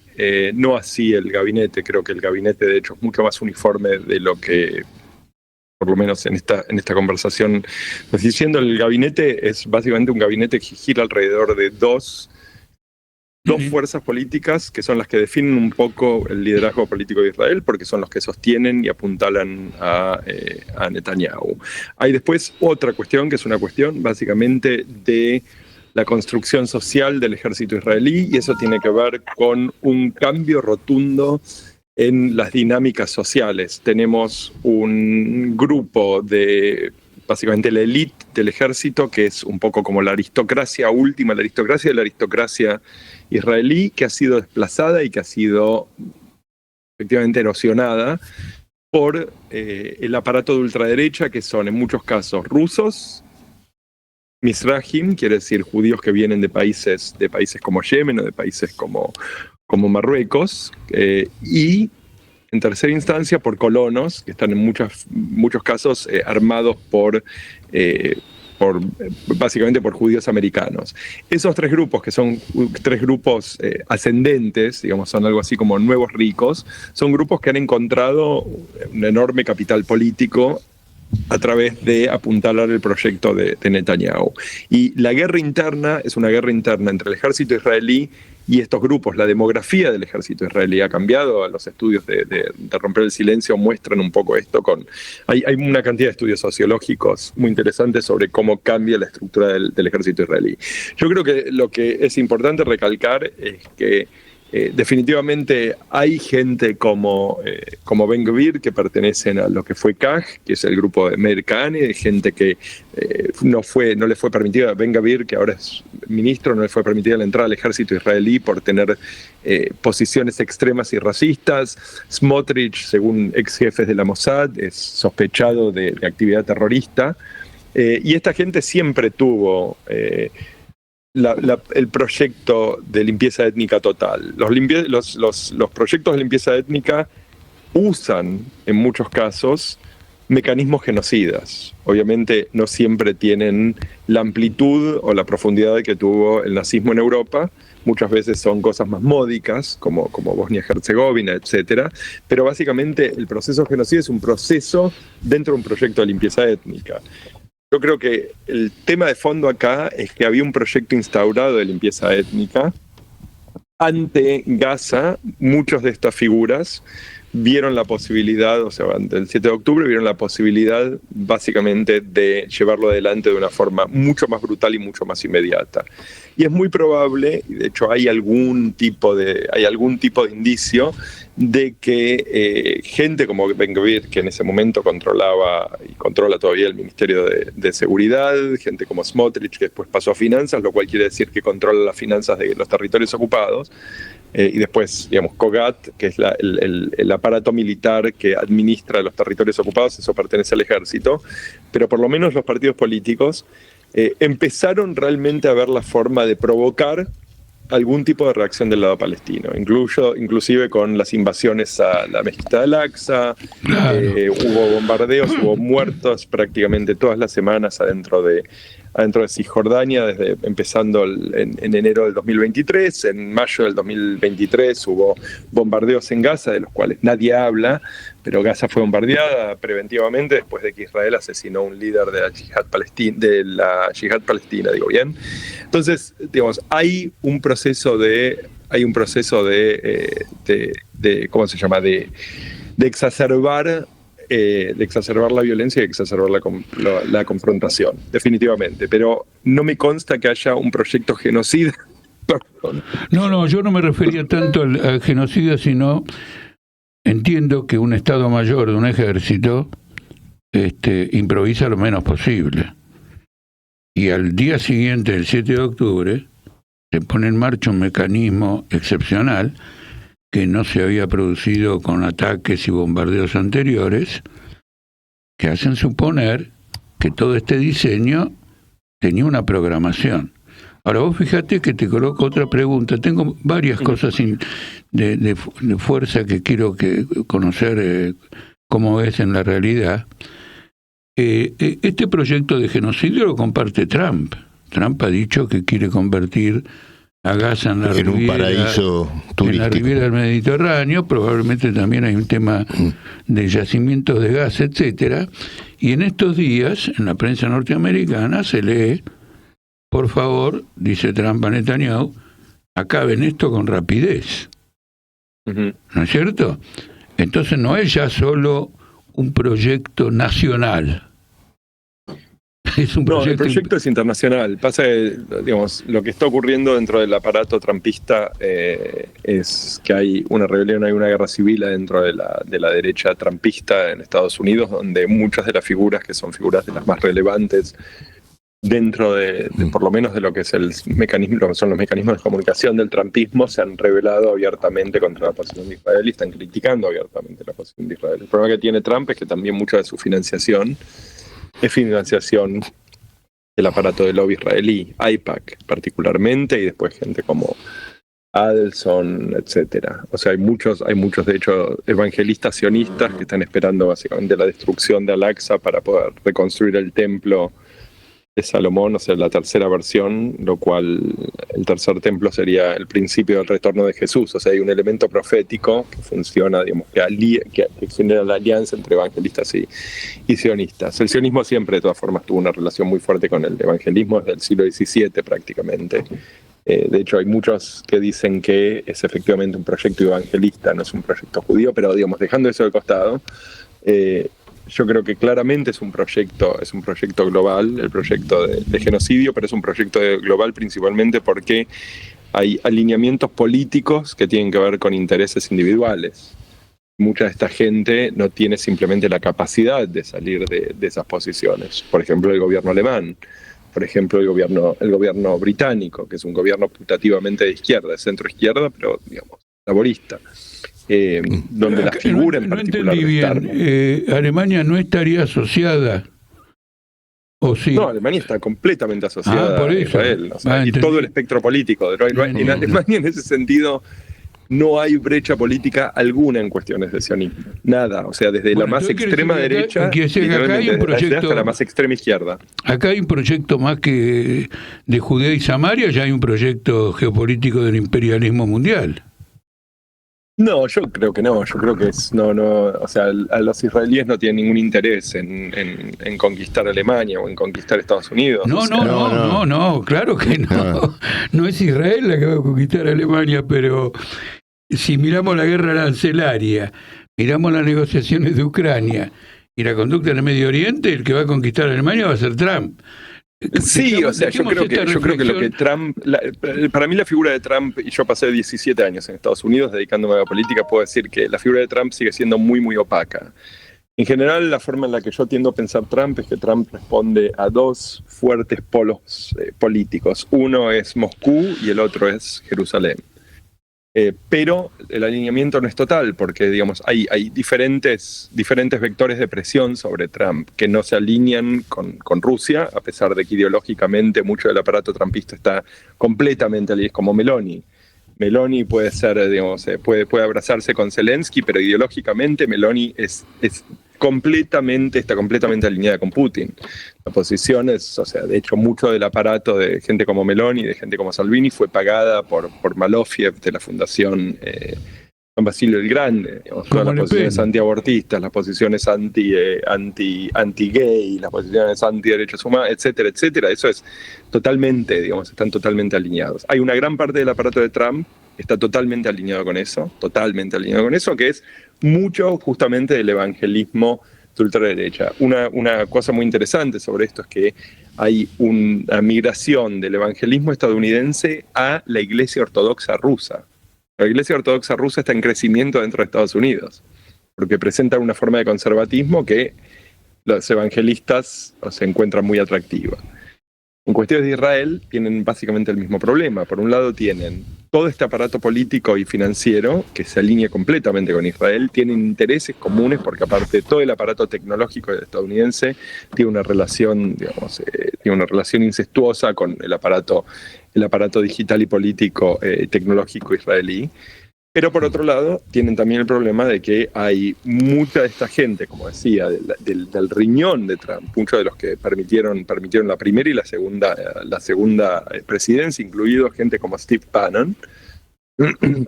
no así el gabinete, creo que el gabinete de hecho es mucho más uniforme de lo que, por lo menos en esta conversación, pues diciendo, el gabinete es básicamente un gabinete que gira alrededor de dos fuerzas políticas que son las que definen un poco el liderazgo político de Israel, porque son los que sostienen y apuntalan a Netanyahu. Hay después otra cuestión, que es una cuestión básicamente de la construcción social del ejército israelí, y eso tiene que ver con un cambio rotundo en las dinámicas sociales. Tenemos un grupo de, básicamente la élite del ejército, que es un poco como la aristocracia última, la aristocracia de la aristocracia israelí, que ha sido desplazada y que ha sido efectivamente erosionada por el aparato de ultraderecha, que son en muchos casos rusos, Mizrahim, quiere decir judíos que vienen de países como Yemen o de países como Marruecos, y en tercera instancia por colonos, que están en muchos casos armados básicamente por judíos americanos. Esos 3 grupos, que son 3 grupos ascendentes, digamos, son algo así como nuevos ricos, son grupos que han encontrado un enorme capital político a través de apuntalar el proyecto de Netanyahu. Y la guerra interna es una guerra interna entre el ejército israelí y estos grupos. La demografía del ejército israelí ha cambiado. Los estudios de romper el silencio muestran un poco esto. Hay una cantidad de estudios sociológicos muy interesantes sobre cómo cambia la estructura del ejército israelí. Yo creo que lo que es importante recalcar es que definitivamente hay gente como Ben Gvir, que pertenecen a lo que fue KAJ, que es el grupo de Meir Kahane, gente que no le fue permitida, Ben Gvir, que ahora es ministro, no le fue permitida la entrada al ejército israelí por tener posiciones extremas y racistas. Smotrich, según ex jefes de la Mossad, es sospechado de actividad terrorista, y esta gente siempre tuvo el proyecto de limpieza étnica total. Los proyectos de limpieza étnica usan, en muchos casos, mecanismos genocidas. Obviamente no siempre tienen la amplitud o la profundidad que tuvo el nazismo en Europa. Muchas veces son cosas más módicas, como Bosnia-Herzegovina, etc. Pero básicamente el proceso genocida es un proceso dentro de un proyecto de limpieza étnica. Yo creo que el tema de fondo acá es que había un proyecto instaurado de limpieza étnica. Ante Gaza, muchas de estas figuras vieron la posibilidad, o sea, del 7 de octubre vieron la posibilidad básicamente de llevarlo adelante de una forma mucho más brutal y mucho más inmediata. Y es muy probable, y de hecho hay algún tipo de indicio de que gente como Ben-Gvir, que en ese momento controlaba y controla todavía el Ministerio de Seguridad, gente como Smotrich, que después pasó a Finanzas, lo cual quiere decir que controla las finanzas de los territorios ocupados, y después, digamos, Kogat, que es el aparato militar que administra los territorios ocupados, eso pertenece al ejército, pero por lo menos los partidos políticos empezaron realmente a ver la forma de provocar algún tipo de reacción del lado palestino, inclusive con las invasiones a la mezquita de Al-Aqsa. Claro. Hubo bombardeos, hubo muertos prácticamente todas las semanas adentro de Cisjordania, empezando en enero del 2023. En mayo del 2023 hubo bombardeos en Gaza, de los cuales nadie habla, pero Gaza fue bombardeada preventivamente después de que Israel asesinó a un líder de la yihad palestina, digo bien. Entonces, digamos, hay un proceso de ¿cómo se llama? De exacerbar la violencia y exacerbar la confrontación, definitivamente. Pero no me consta que haya un proyecto genocida. No, yo no me refería tanto al genocida, sino entiendo que un Estado Mayor de un ejército improvisa lo menos posible. Y al día siguiente, el 7 de octubre, se pone en marcha un mecanismo excepcional que no se había producido con ataques y bombardeos anteriores, que hacen suponer que todo este diseño tenía una programación. Ahora vos fíjate que te coloco otra pregunta. Tengo varias cosas de fuerza que quiero conocer cómo es en la realidad. Este proyecto de genocidio lo comparte Trump. Trump ha dicho que quiere convertir a Gaza en un paraíso turístico, en la Riviera del Mediterráneo. Probablemente también hay un tema de yacimientos de gas, etcétera. Y en estos días, en la prensa norteamericana, se lee: por favor, dice Trump a Netanyahu, acaben esto con rapidez. ¿No es cierto? Entonces no es ya solo un proyecto nacional. Es un proyecto. No, el proyecto es internacional. Pasa que, digamos, lo que está ocurriendo dentro del aparato trumpista es que hay una rebelión, hay una guerra civil dentro de la derecha trumpista en Estados Unidos, donde muchas de las figuras, que son figuras de las más relevantes dentro de por lo menos de lo que es el mecanismo, lo que son los mecanismos de comunicación del trumpismo, se han rebelado abiertamente contra la posición de Israel y están criticando abiertamente la posición de Israel. El problema que tiene Trump es que también mucha de su financiación es financiación del aparato de lobby israelí, AIPAC particularmente, y después gente como Adelson, etcétera. O sea, hay muchos de hecho evangelistas sionistas que están esperando básicamente la destrucción de Al-Aqsa para poder reconstruir el templo de Salomón, o sea, la tercera versión, lo cual el tercer templo sería el principio del retorno de Jesús. O sea, hay un elemento profético que funciona, digamos, que genera la alianza entre evangelistas y sionistas. El sionismo siempre, de todas formas, tuvo una relación muy fuerte con el evangelismo desde el siglo XVII prácticamente. De hecho, hay muchos que dicen que es efectivamente un proyecto evangelista, no es un proyecto judío, pero, digamos, dejando eso de costado, yo creo que claramente es un proyecto global, el proyecto de genocidio, pero es un proyecto global principalmente porque hay alineamientos políticos que tienen que ver con intereses individuales. Mucha de esta gente no tiene simplemente la capacidad de salir de esas posiciones. Por ejemplo, el gobierno alemán, por ejemplo, el gobierno británico, que es un gobierno putativamente de izquierda, de centro-izquierda, pero, digamos, laborista. Donde la figura en particular... No entendí bien, ¿Alemania no estaría asociada? ¿O sí? No, Alemania está completamente asociada a Israel. O sea, y todo el espectro político. En Alemania, en ese sentido, no hay brecha política alguna en cuestiones de sionismo. Nada. O sea, desde la más extrema derecha hasta la más extrema izquierda. Acá hay un proyecto más que de Judea y Samaria, ya hay un proyecto geopolítico del imperialismo mundial. No, yo creo que no. Yo creo que o sea, a los israelíes no tienen ningún interés en conquistar Alemania o en conquistar Estados Unidos. No, claro que no. No es Israel la que va a conquistar Alemania, pero si miramos la guerra arancelaria, miramos las negociaciones de Ucrania y la conducta en el Medio Oriente, el que va a conquistar a Alemania va a ser Trump. Sí, o sea, yo creo que lo que Trump, para mí la figura de Trump, y yo pasé 17 años en Estados Unidos dedicándome a la política, puedo decir que la figura de Trump sigue siendo muy, muy opaca. En general, la forma en la que yo tiendo a pensar Trump es que Trump responde a dos fuertes polos políticos. Uno es Moscú y el otro es Jerusalén. Pero el alineamiento no es total, porque digamos, hay diferentes vectores de presión sobre Trump que no se alinean con Rusia, a pesar de que ideológicamente mucho del aparato trumpista está completamente alineado, como Meloni. Meloni puede ser, digamos, puede abrazarse con Zelensky, pero ideológicamente Meloni está completamente alineada con Putin. La posición es, o sea, de hecho, mucho del aparato de gente como Meloni, de gente como Salvini, fue pagada por Malofiev de la Fundación San Basilio el Grande. Digamos, todas las posiciones antiabortistas, las posiciones anti-gay, las posiciones anti-derechos humanos, etcétera, etcétera. Eso es totalmente, digamos, están totalmente alineados. Hay una gran parte del aparato de Trump que está totalmente alineado con eso, que es mucho justamente del evangelismo de ultraderecha. Una cosa muy interesante sobre esto es que hay una migración del evangelismo estadounidense a la Iglesia Ortodoxa rusa. La Iglesia Ortodoxa rusa está en crecimiento dentro de Estados Unidos, porque presenta una forma de conservatismo que los evangelistas se encuentran muy atractiva. En cuestiones de Israel tienen básicamente el mismo problema. Por un lado tienen todo este aparato político y financiero que se alinea completamente con Israel, tienen intereses comunes porque aparte todo el aparato tecnológico estadounidense tiene una relación, digamos, incestuosa con el aparato digital y político tecnológico israelí. Pero por otro lado, tienen también el problema de que hay mucha de esta gente, como decía, del riñón de Trump, muchos de los que permitieron la primera y la segunda presidencia, incluido gente como Steve Bannon,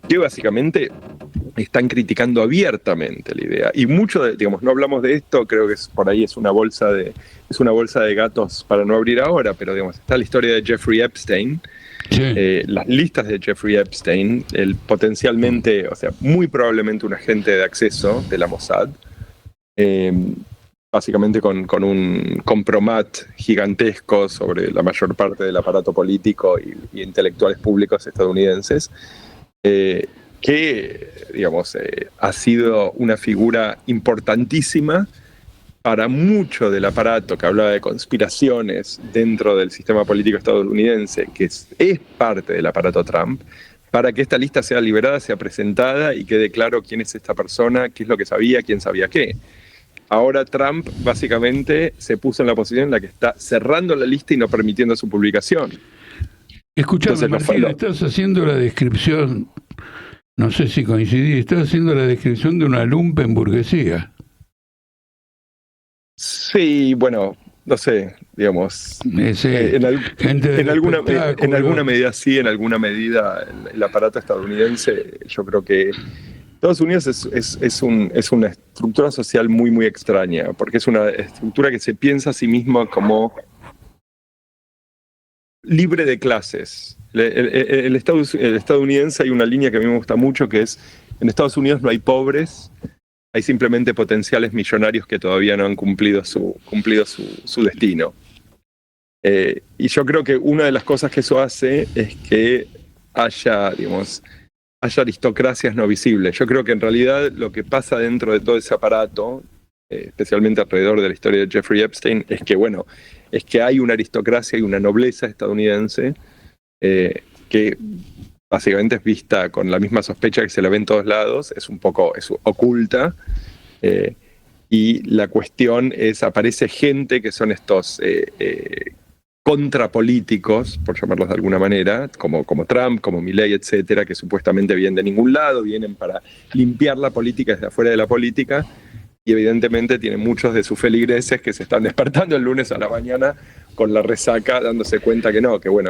que básicamente están criticando abiertamente la idea. Y mucho digamos, no hablamos de esto, creo que por ahí es una bolsa de gatos para no abrir ahora, pero digamos, está la historia de Jeffrey Epstein. Sí. Las listas de Jeffrey Epstein, potencialmente, o sea, muy probablemente un agente de acceso de la Mossad, básicamente con un compromat gigantesco sobre la mayor parte del aparato político y intelectuales públicos estadounidenses, que, digamos, ha sido una figura importantísima para mucho del aparato que hablaba de conspiraciones dentro del sistema político estadounidense, que es parte del aparato Trump, para que esta lista sea liberada, sea presentada y quede claro quién es esta persona, qué es lo que sabía, quién sabía qué. Ahora Trump básicamente se puso en la posición en la que está cerrando la lista y no permitiendo su publicación. Escuchame, Martín, estás haciendo la descripción, no sé si coincidí, estás haciendo la descripción de una lumpenburguesía. Sí, bueno, no sé, digamos, en alguna medida sí, en alguna medida el aparato estadounidense, yo creo que Estados Unidos es una estructura social muy, muy extraña, porque es una estructura que se piensa a sí misma como libre de clases. El estadounidense, hay una línea que a mí me gusta mucho, que es, en Estados Unidos no hay pobres, hay simplemente potenciales millonarios que todavía no han cumplido su destino. Y yo creo que una de las cosas que eso hace es que haya aristocracias no visibles. Yo creo que en realidad lo que pasa dentro de todo ese aparato, especialmente alrededor de la historia de Jeffrey Epstein, es que hay una aristocracia y una nobleza estadounidense que básicamente es vista con la misma sospecha que se la ve en todos lados, es oculta, y la cuestión es, aparece gente que son estos contrapolíticos, por llamarlos de alguna manera, como Trump, como Milley, etcétera, que supuestamente vienen de ningún lado, vienen para limpiar la política desde afuera de la política, y evidentemente tienen muchos de sus feligreses que se están despertando el lunes a la mañana con la resaca, dándose cuenta que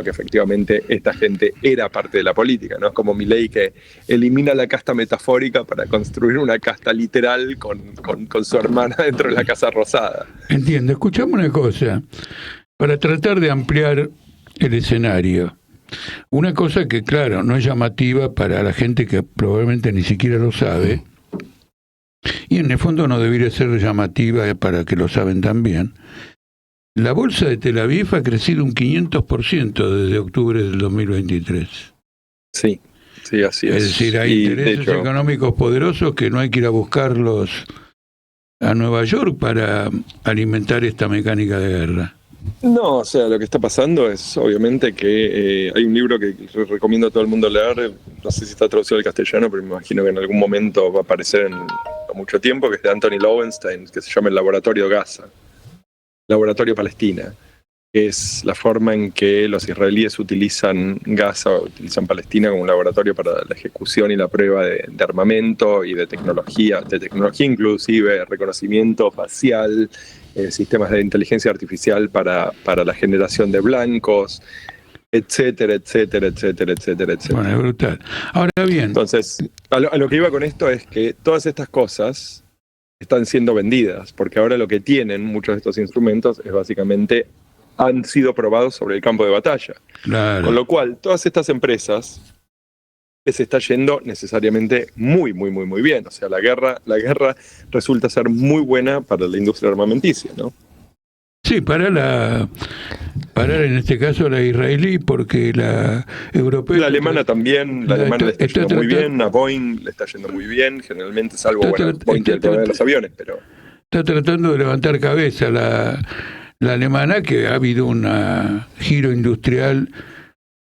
efectivamente esta gente era parte de la política, ¿no? Es como Milley, que elimina la casta metafórica para construir una casta literal con su hermana dentro de la Casa Rosada. Entiendo. Escuchame una cosa, para tratar de ampliar el escenario. Una cosa que, claro, no es llamativa para la gente que probablemente ni siquiera lo sabe, Y en el fondo no debería ser llamativa para que lo saben también. La bolsa de Tel Aviv ha crecido un 500% desde octubre del 2023. Sí, sí, así es. Es decir, hay Y, intereses de hecho, económicos poderosos que no hay que ir a buscarlos a Nueva York para alimentar esta mecánica de guerra. no, o sea, lo que está pasando es obviamente que hay un libro que recomiendo a todo el mundo leer, no sé si está traducido al castellano, pero me imagino que en algún momento va a aparecer en no mucho tiempo, que es de Anthony Lowenstein, que se llama El Laboratorio Gaza, Laboratorio Palestina, que es la forma en que los israelíes utilizan Gaza, utilizan Palestina como un laboratorio para la ejecución y la prueba de armamento y de tecnología inclusive, reconocimiento facial, sistemas de inteligencia artificial para la generación de blancos, etcétera, etcétera, etcétera, etcétera, etcétera. Bueno, es brutal. Ahora bien, Entonces, a lo que iba con esto es que todas estas cosas están siendo vendidas, porque ahora lo que tienen muchos de estos instrumentos es básicamente han sido probados sobre el campo de batalla. claro. Con lo cual, todas estas empresas les está yendo necesariamente muy, muy, muy, muy bien. O sea, la guerra resulta ser muy buena para la industria armamenticia, ¿no? Sí, para en este caso la israelí, porque la europea... La alemana también, la alemana le está yendo muy bien, a Boeing le está yendo muy bien, generalmente, salvo, bueno, Boeing tiene el problema de los aviones, pero... Está tratando de levantar cabeza la alemana, que ha habido un giro industrial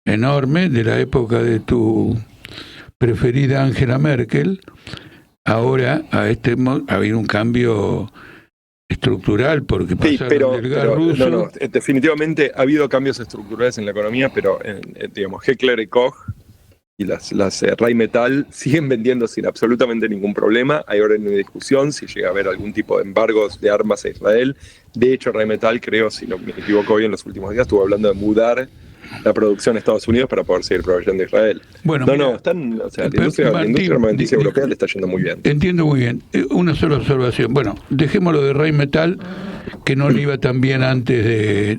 enorme de la época de tu preferida Angela Merkel. Ahora ha habido un cambio estructural, porque Sí, pasaron del gas ruso... no, definitivamente ha habido cambios estructurales en la economía, pero digamos, Heckler y Koch y las Rheinmetall siguen vendiendo sin absolutamente ningún problema. Hay ahora una discusión si llega a haber algún tipo de embargos de armas a Israel. De hecho, Rheinmetall, creo, si no me equivoco hoy en los últimos días, estuvo hablando de mudar la producción a Estados Unidos para poder seguir proveyendo a Israel. Bueno, la industria armamentícia europea le está yendo muy bien. Entiendo muy bien. Una sola observación. Bueno, dejémoslo de Rheinmetall, que no le iba tan bien antes de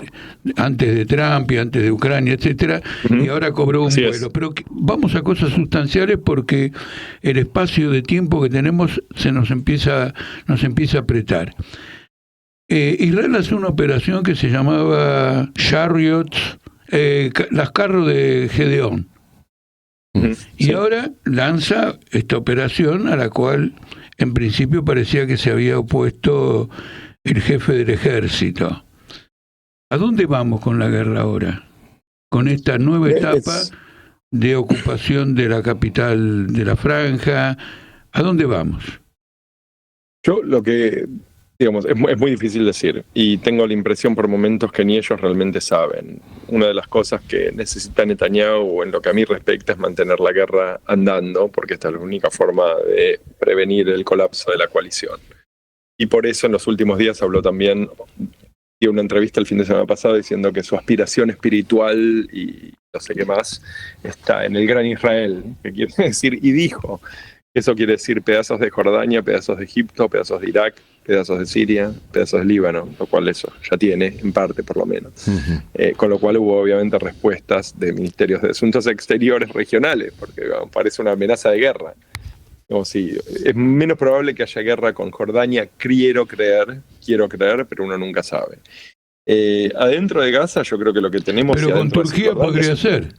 Trump y antes de Ucrania, etcétera, y ahora cobró un vuelo. Pero vamos a cosas sustanciales, porque el espacio de tiempo que tenemos nos empieza a apretar. Israel hace una operación que se llamaba Chariots, las carros de Gedeón. Y ahora lanza esta operación a la cual en principio parecía que se había opuesto el jefe del ejército. ¿A dónde vamos con la guerra ahora? Con esta nueva etapa de ocupación de la capital de la franja. ¿A dónde vamos? Yo lo que, digamos, es muy difícil decir, y tengo la impresión por momentos que ni ellos realmente saben. Una de las cosas que necesita Netanyahu, en lo que a mí respecta, es mantener la guerra andando, porque esta es la única forma de prevenir el colapso de la coalición. Y por eso en los últimos días habló también, dio una entrevista el fin de semana pasado diciendo que su aspiración espiritual y no sé qué más está en el Gran Israel, que quiere decir, y dijo, eso quiere decir pedazos de Jordania, pedazos de Egipto, pedazos de Irak, pedazos de Siria, pedazos de Líbano, lo cual eso ya tiene, en parte por lo menos. Con lo cual hubo obviamente respuestas de ministerios de asuntos exteriores regionales, porque parece una amenaza de guerra. Como si es menos probable que haya guerra con Jordania, quiero creer, pero uno nunca sabe. Adentro de Gaza yo creo que lo que tenemos... Pero con Turquía podría ser.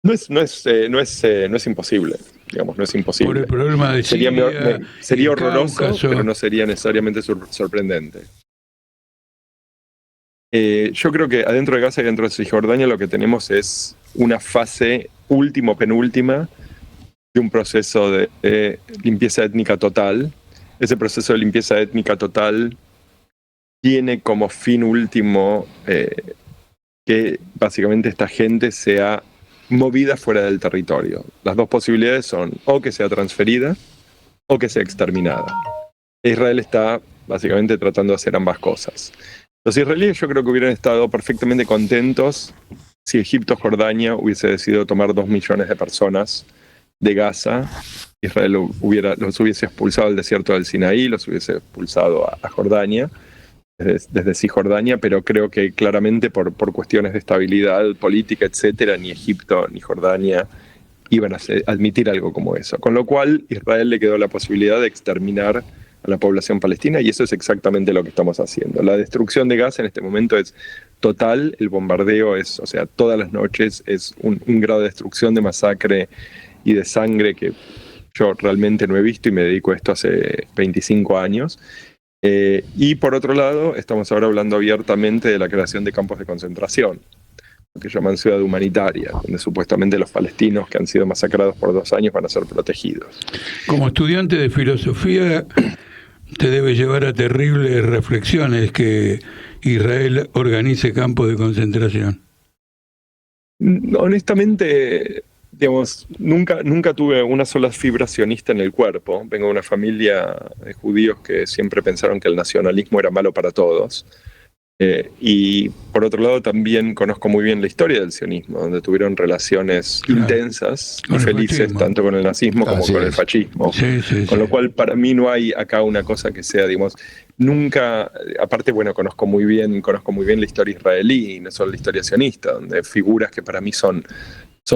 No es imposible, digamos, no es imposible. Por el problema de Siria, sería horroroso, pero no sería necesariamente sorprendente. Yo creo que adentro de Gaza y dentro de Cisjordania lo que tenemos es una fase penúltima de un proceso de limpieza étnica total. Ese proceso de limpieza étnica total tiene como fin último que básicamente esta gente sea movida fuera del territorio. Las dos posibilidades son o que sea transferida o que sea exterminada. Israel está básicamente tratando de hacer ambas cosas. Los israelíes yo creo que hubieran estado perfectamente contentos si Egipto-Jordania hubiese decidido tomar 2 millones de personas de Gaza. Israel los hubiese expulsado al desierto del Sinaí, los hubiese expulsado a Jordania, desde Cisjordania, pero creo que claramente por cuestiones de estabilidad política, etcétera, ni Egipto ni Jordania iban a admitir algo como eso. Con lo cual, Israel le quedó la posibilidad de exterminar a la población palestina, y eso es exactamente lo que estamos haciendo. La destrucción de Gaza en este momento es total, el bombardeo es, o sea, todas las noches es un grado de destrucción, de masacre y de sangre que yo realmente no he visto, y me dedico a esto hace 25 años. Y por otro lado, estamos ahora hablando abiertamente de la creación de campos de concentración, lo que llaman ciudad humanitaria, donde supuestamente los palestinos que han sido masacrados por 2 años van a ser protegidos. Como estudiante de filosofía, te debe llevar a terribles reflexiones que Israel organice campos de concentración. Honestamente, digamos, nunca tuve una sola fibra sionista en el cuerpo. Vengo de una familia de judíos que siempre pensaron que el nacionalismo era malo para todos. Y por otro lado también conozco muy bien la historia del sionismo, donde tuvieron relaciones intensas y felices tanto con el nazismo como con el fascismo. Con lo cual para mí no hay acá una cosa que sea, digamos, nunca, aparte bueno, conozco muy bien la historia israelí y no solo la historia sionista, donde figuras que para mí son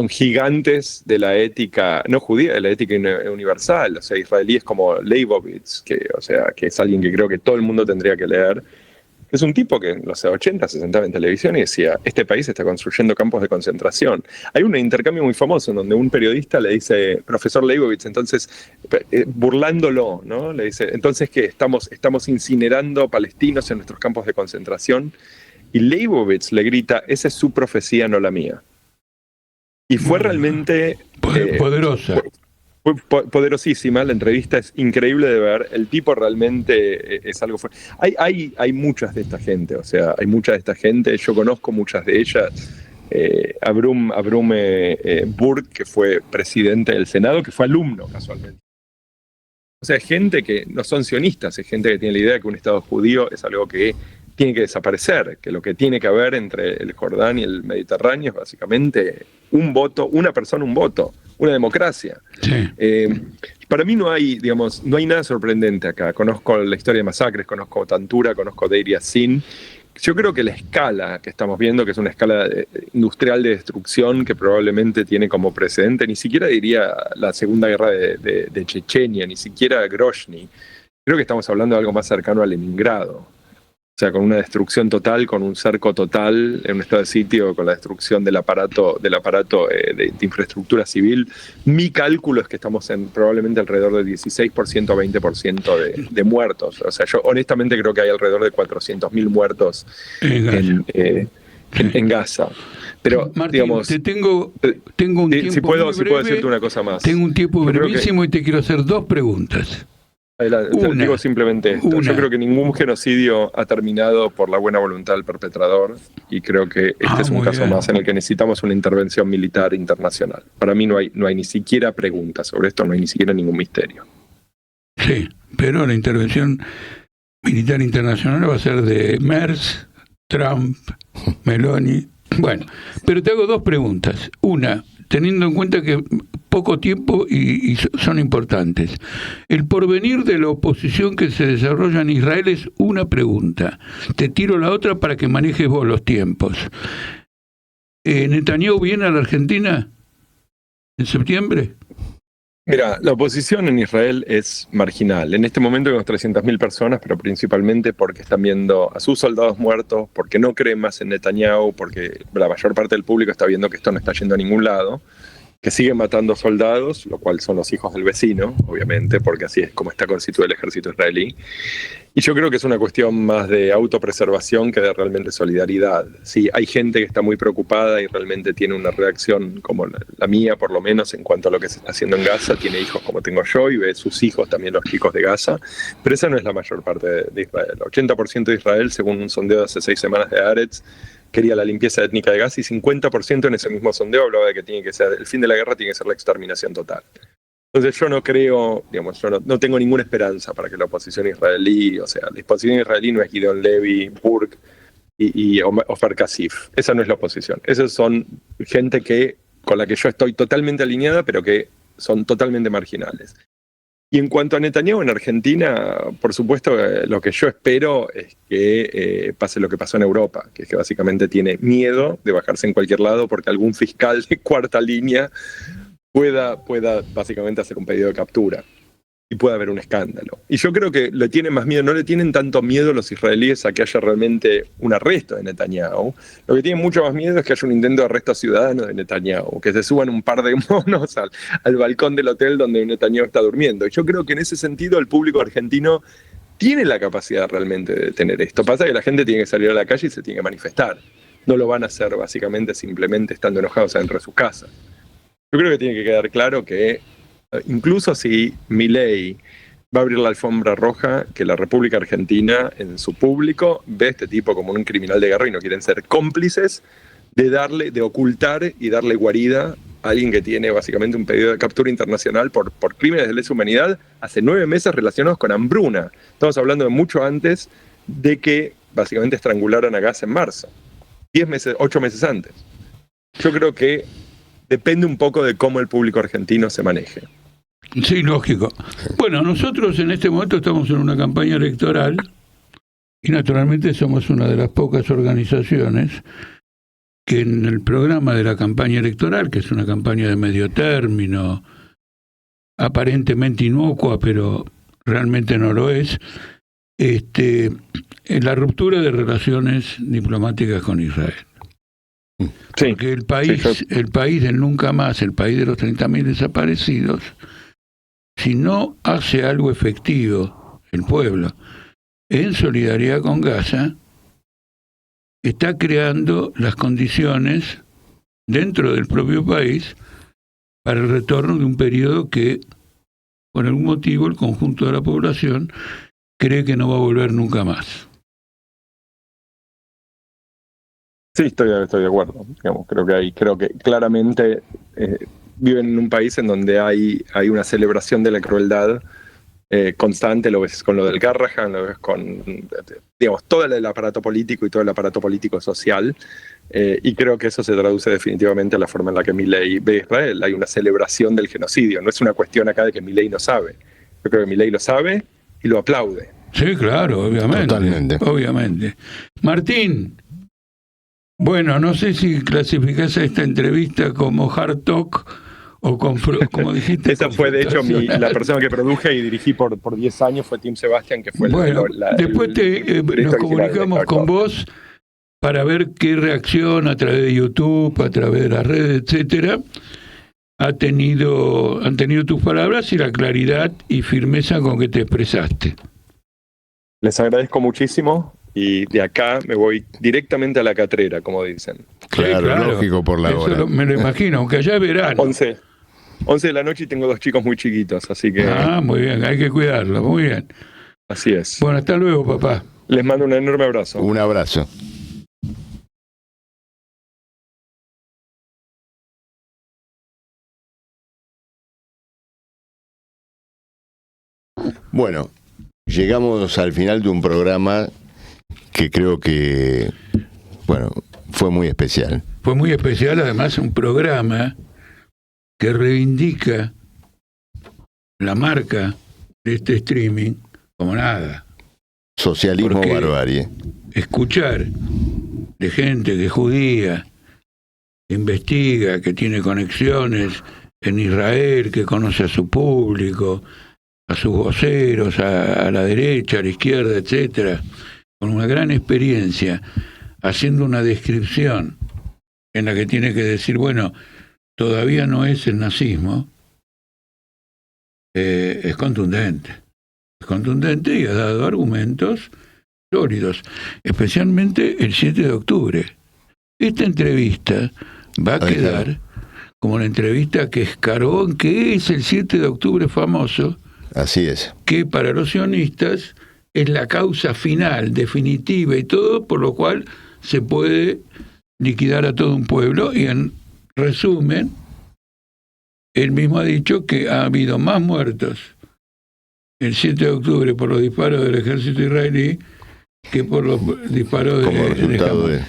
gigantes de la ética, no judía, de la ética universal. O sea, israelíes como Leibovitz, que es alguien que creo que todo el mundo tendría que leer. Es un tipo que en los 80 se sentaba en televisión y decía, este país está construyendo campos de concentración. Hay un intercambio muy famoso en donde un periodista le dice, profesor Leibovitz, entonces, burlándolo, ¿no? Le dice, entonces, ¿qué? ¿Estamos incinerando palestinos en nuestros campos de concentración? Y Leibovitz le grita, esa es su profecía, no la mía. Y fue realmente... poderosa. Fue poderosísima, la entrevista es increíble de ver, el tipo realmente es algo fuerte. Hay muchas de esta gente, o sea, hay muchas de esta gente, yo conozco muchas de ellas. Abrum Burg, que fue presidente del Senado, que fue alumno casualmente. O sea, es gente que no son sionistas, es gente que tiene la idea de que un Estado judío es algo que tiene que desaparecer, que lo que tiene que haber entre el Jordán y el Mediterráneo es básicamente un voto, una persona, un voto, una democracia. Sí. Para mí no hay nada sorprendente acá. Conozco la historia de masacres, conozco Tantura, conozco Deir Yassin. Yo creo que la escala que estamos viendo, que es una escala industrial de destrucción que probablemente tiene como precedente, ni siquiera diría la Segunda Guerra de Chechenia, ni siquiera Grozny. Creo que estamos hablando de algo más cercano a Leningrado. O sea, con una destrucción total, con un cerco total en un estado de sitio, con la destrucción del aparato de infraestructura civil. Mi cálculo es que estamos en probablemente alrededor del 16% a 20% de muertos. O sea, yo honestamente creo que hay alrededor de 400.000 muertos en Gaza. Pero, Martín, digamos, tengo un tiempo si puedo breve, decirte una cosa más. Tengo un tiempo brevísimo y te quiero hacer 2 preguntas. Te digo simplemente esto. Yo creo que ningún genocidio ha terminado por la buena voluntad del perpetrador, y creo que este es un caso más en el que necesitamos una intervención militar internacional. Para mí no hay ni siquiera preguntas sobre esto, no hay ni siquiera ningún misterio. Sí, pero la intervención militar internacional va a ser de Merz, Trump, Meloni. Bueno, pero te hago 2 preguntas. Una, teniendo en cuenta que poco tiempo y son importantes. El porvenir de la oposición que se desarrolla en Israel es una pregunta. Te tiro la otra para que manejes vos los tiempos. ¿Netanyahu viene a la Argentina en septiembre? Mira, la oposición en Israel es marginal. En este momento hay unos 300.000 personas, pero principalmente porque están viendo a sus soldados muertos, porque no creen más en Netanyahu, porque la mayor parte del público está viendo que esto no está yendo a ningún lado, que siguen matando soldados, lo cual son los hijos del vecino, obviamente, porque así es como está constituido el ejército israelí. Y yo creo que es una cuestión más de autopreservación que de realmente solidaridad. Sí, hay gente que está muy preocupada y realmente tiene una reacción como la mía, por lo menos, en cuanto a lo que se está haciendo en Gaza. Tiene hijos como tengo yo y ve sus hijos, también los chicos de Gaza. Pero esa no es la mayor parte de Israel. 80% de Israel, según un sondeo de hace 6 semanas de Haaretz, quería la limpieza étnica de Gaza, y 50% en ese mismo sondeo hablaba de que tiene que ser el fin de la guerra, tiene que ser la exterminación total. Entonces yo no creo, digamos, yo no tengo ninguna esperanza para que la oposición israelí, o sea, la oposición israelí no es Gideon Levy, Burg y Ofer Kasif. Esa no es la oposición. Esas son gente con la que yo estoy totalmente alineada, pero que son totalmente marginales. Y en cuanto a Netanyahu en Argentina, por supuesto, lo que yo espero es que pase lo que pasó en Europa, que es que básicamente tiene miedo de bajarse en cualquier lado porque algún fiscal de cuarta línea pueda básicamente hacer un pedido de captura y pueda haber un escándalo. Y yo creo que le tienen más miedo, no le tienen tanto miedo los israelíes a que haya realmente un arresto de Netanyahu. Lo que tienen mucho más miedo es que haya un intento de arresto ciudadano de Netanyahu, que se suban un par de monos al balcón del hotel donde Netanyahu está durmiendo. Y yo creo que en ese sentido el público argentino tiene la capacidad realmente de detener esto. Pasa que la gente tiene que salir a la calle y se tiene que manifestar. No lo van a hacer básicamente simplemente estando enojados adentro de sus casas. Yo creo que tiene que quedar claro que incluso si Milei va a abrir la alfombra roja, que la República Argentina en su público ve a este tipo como un criminal de guerra y no quieren ser cómplices de ocultar y darle guarida a alguien que tiene básicamente un pedido de captura internacional por crímenes de lesa humanidad hace 9 meses relacionados con hambruna. Estamos hablando de mucho antes de que básicamente estrangularan a Gaza en marzo. 8 meses antes. Yo creo que depende un poco de cómo el público argentino se maneje. Sí, lógico. Bueno, nosotros en este momento estamos en una campaña electoral y naturalmente somos una de las pocas organizaciones que en el programa de la campaña electoral, que es una campaña de medio término, aparentemente inocua, pero realmente no lo es, en la ruptura de relaciones diplomáticas con Israel. Sí, porque el país del nunca más, el país de los 30.000 desaparecidos, si no hace algo efectivo el pueblo en solidaridad con Gaza, está creando las condiciones dentro del propio país para el retorno de un periodo que, por algún motivo, el conjunto de la población cree que no va a volver nunca más. Sí, estoy de acuerdo. Creo que claramente viven en un país en donde hay una celebración de la crueldad constante. Lo ves con lo del Garrahan, lo ves con todo el aparato político y todo el aparato político social. Y creo que eso se traduce definitivamente a la forma en la que Milei ve a Israel. Hay una celebración del genocidio. No es una cuestión acá de que Milei no sabe. Yo creo que Milei lo sabe y lo aplaude. Sí, claro, obviamente. Totalmente. Obviamente. Martín, bueno, no sé si clasificás a esta entrevista como hard talk o como dijiste. Esa fue, de hecho, la persona que produje y dirigí por 10 años fue Tim Sebastian, que fue después nos comunicamos con vos para ver qué reacción a través de YouTube, a través de las redes, etcétera, han tenido tus palabras y la claridad y firmeza con que te expresaste. Les agradezco muchísimo y de acá me voy directamente a la catrera, como dicen. Claro, lógico por la hora. Me lo imagino, aunque allá es verano. 11 de la noche y tengo 2 chicos muy chiquitos, así que... muy bien, hay que cuidarlos, muy bien. Así es. Bueno, hasta luego, papá. Les mando un enorme abrazo. Un abrazo. Bueno, llegamos al final de un programa que creo que, fue muy especial. Fue muy especial, además, un programa que reivindica la marca de este streaming como nada. Socialismo, porque barbarie. Escuchar de gente que es judía, que investiga, que tiene conexiones en Israel, que conoce a su público, a sus voceros, a la derecha, a la izquierda, etcétera, con una gran experiencia, haciendo una descripción en la que tiene que decir, bueno, todavía no es el nazismo, es contundente. Es contundente y ha dado argumentos sólidos, especialmente el 7 de octubre. Esta entrevista va a quedar como la entrevista que escarbó en qué es el 7 de octubre famoso. Así es. Que para los sionistas es la causa final, definitiva y todo, por lo cual se puede liquidar a todo un pueblo. Y en resumen, él mismo ha dicho que ha habido más muertos el 7 de octubre por los disparos del ejército israelí que por los disparos de Hamas.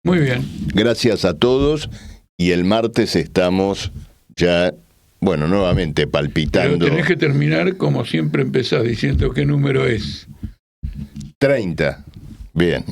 Muy bien. Gracias a todos y el martes estamos ya, nuevamente palpitando. Pero tenés que terminar como siempre empezás, diciendo qué número es. 30. Bien.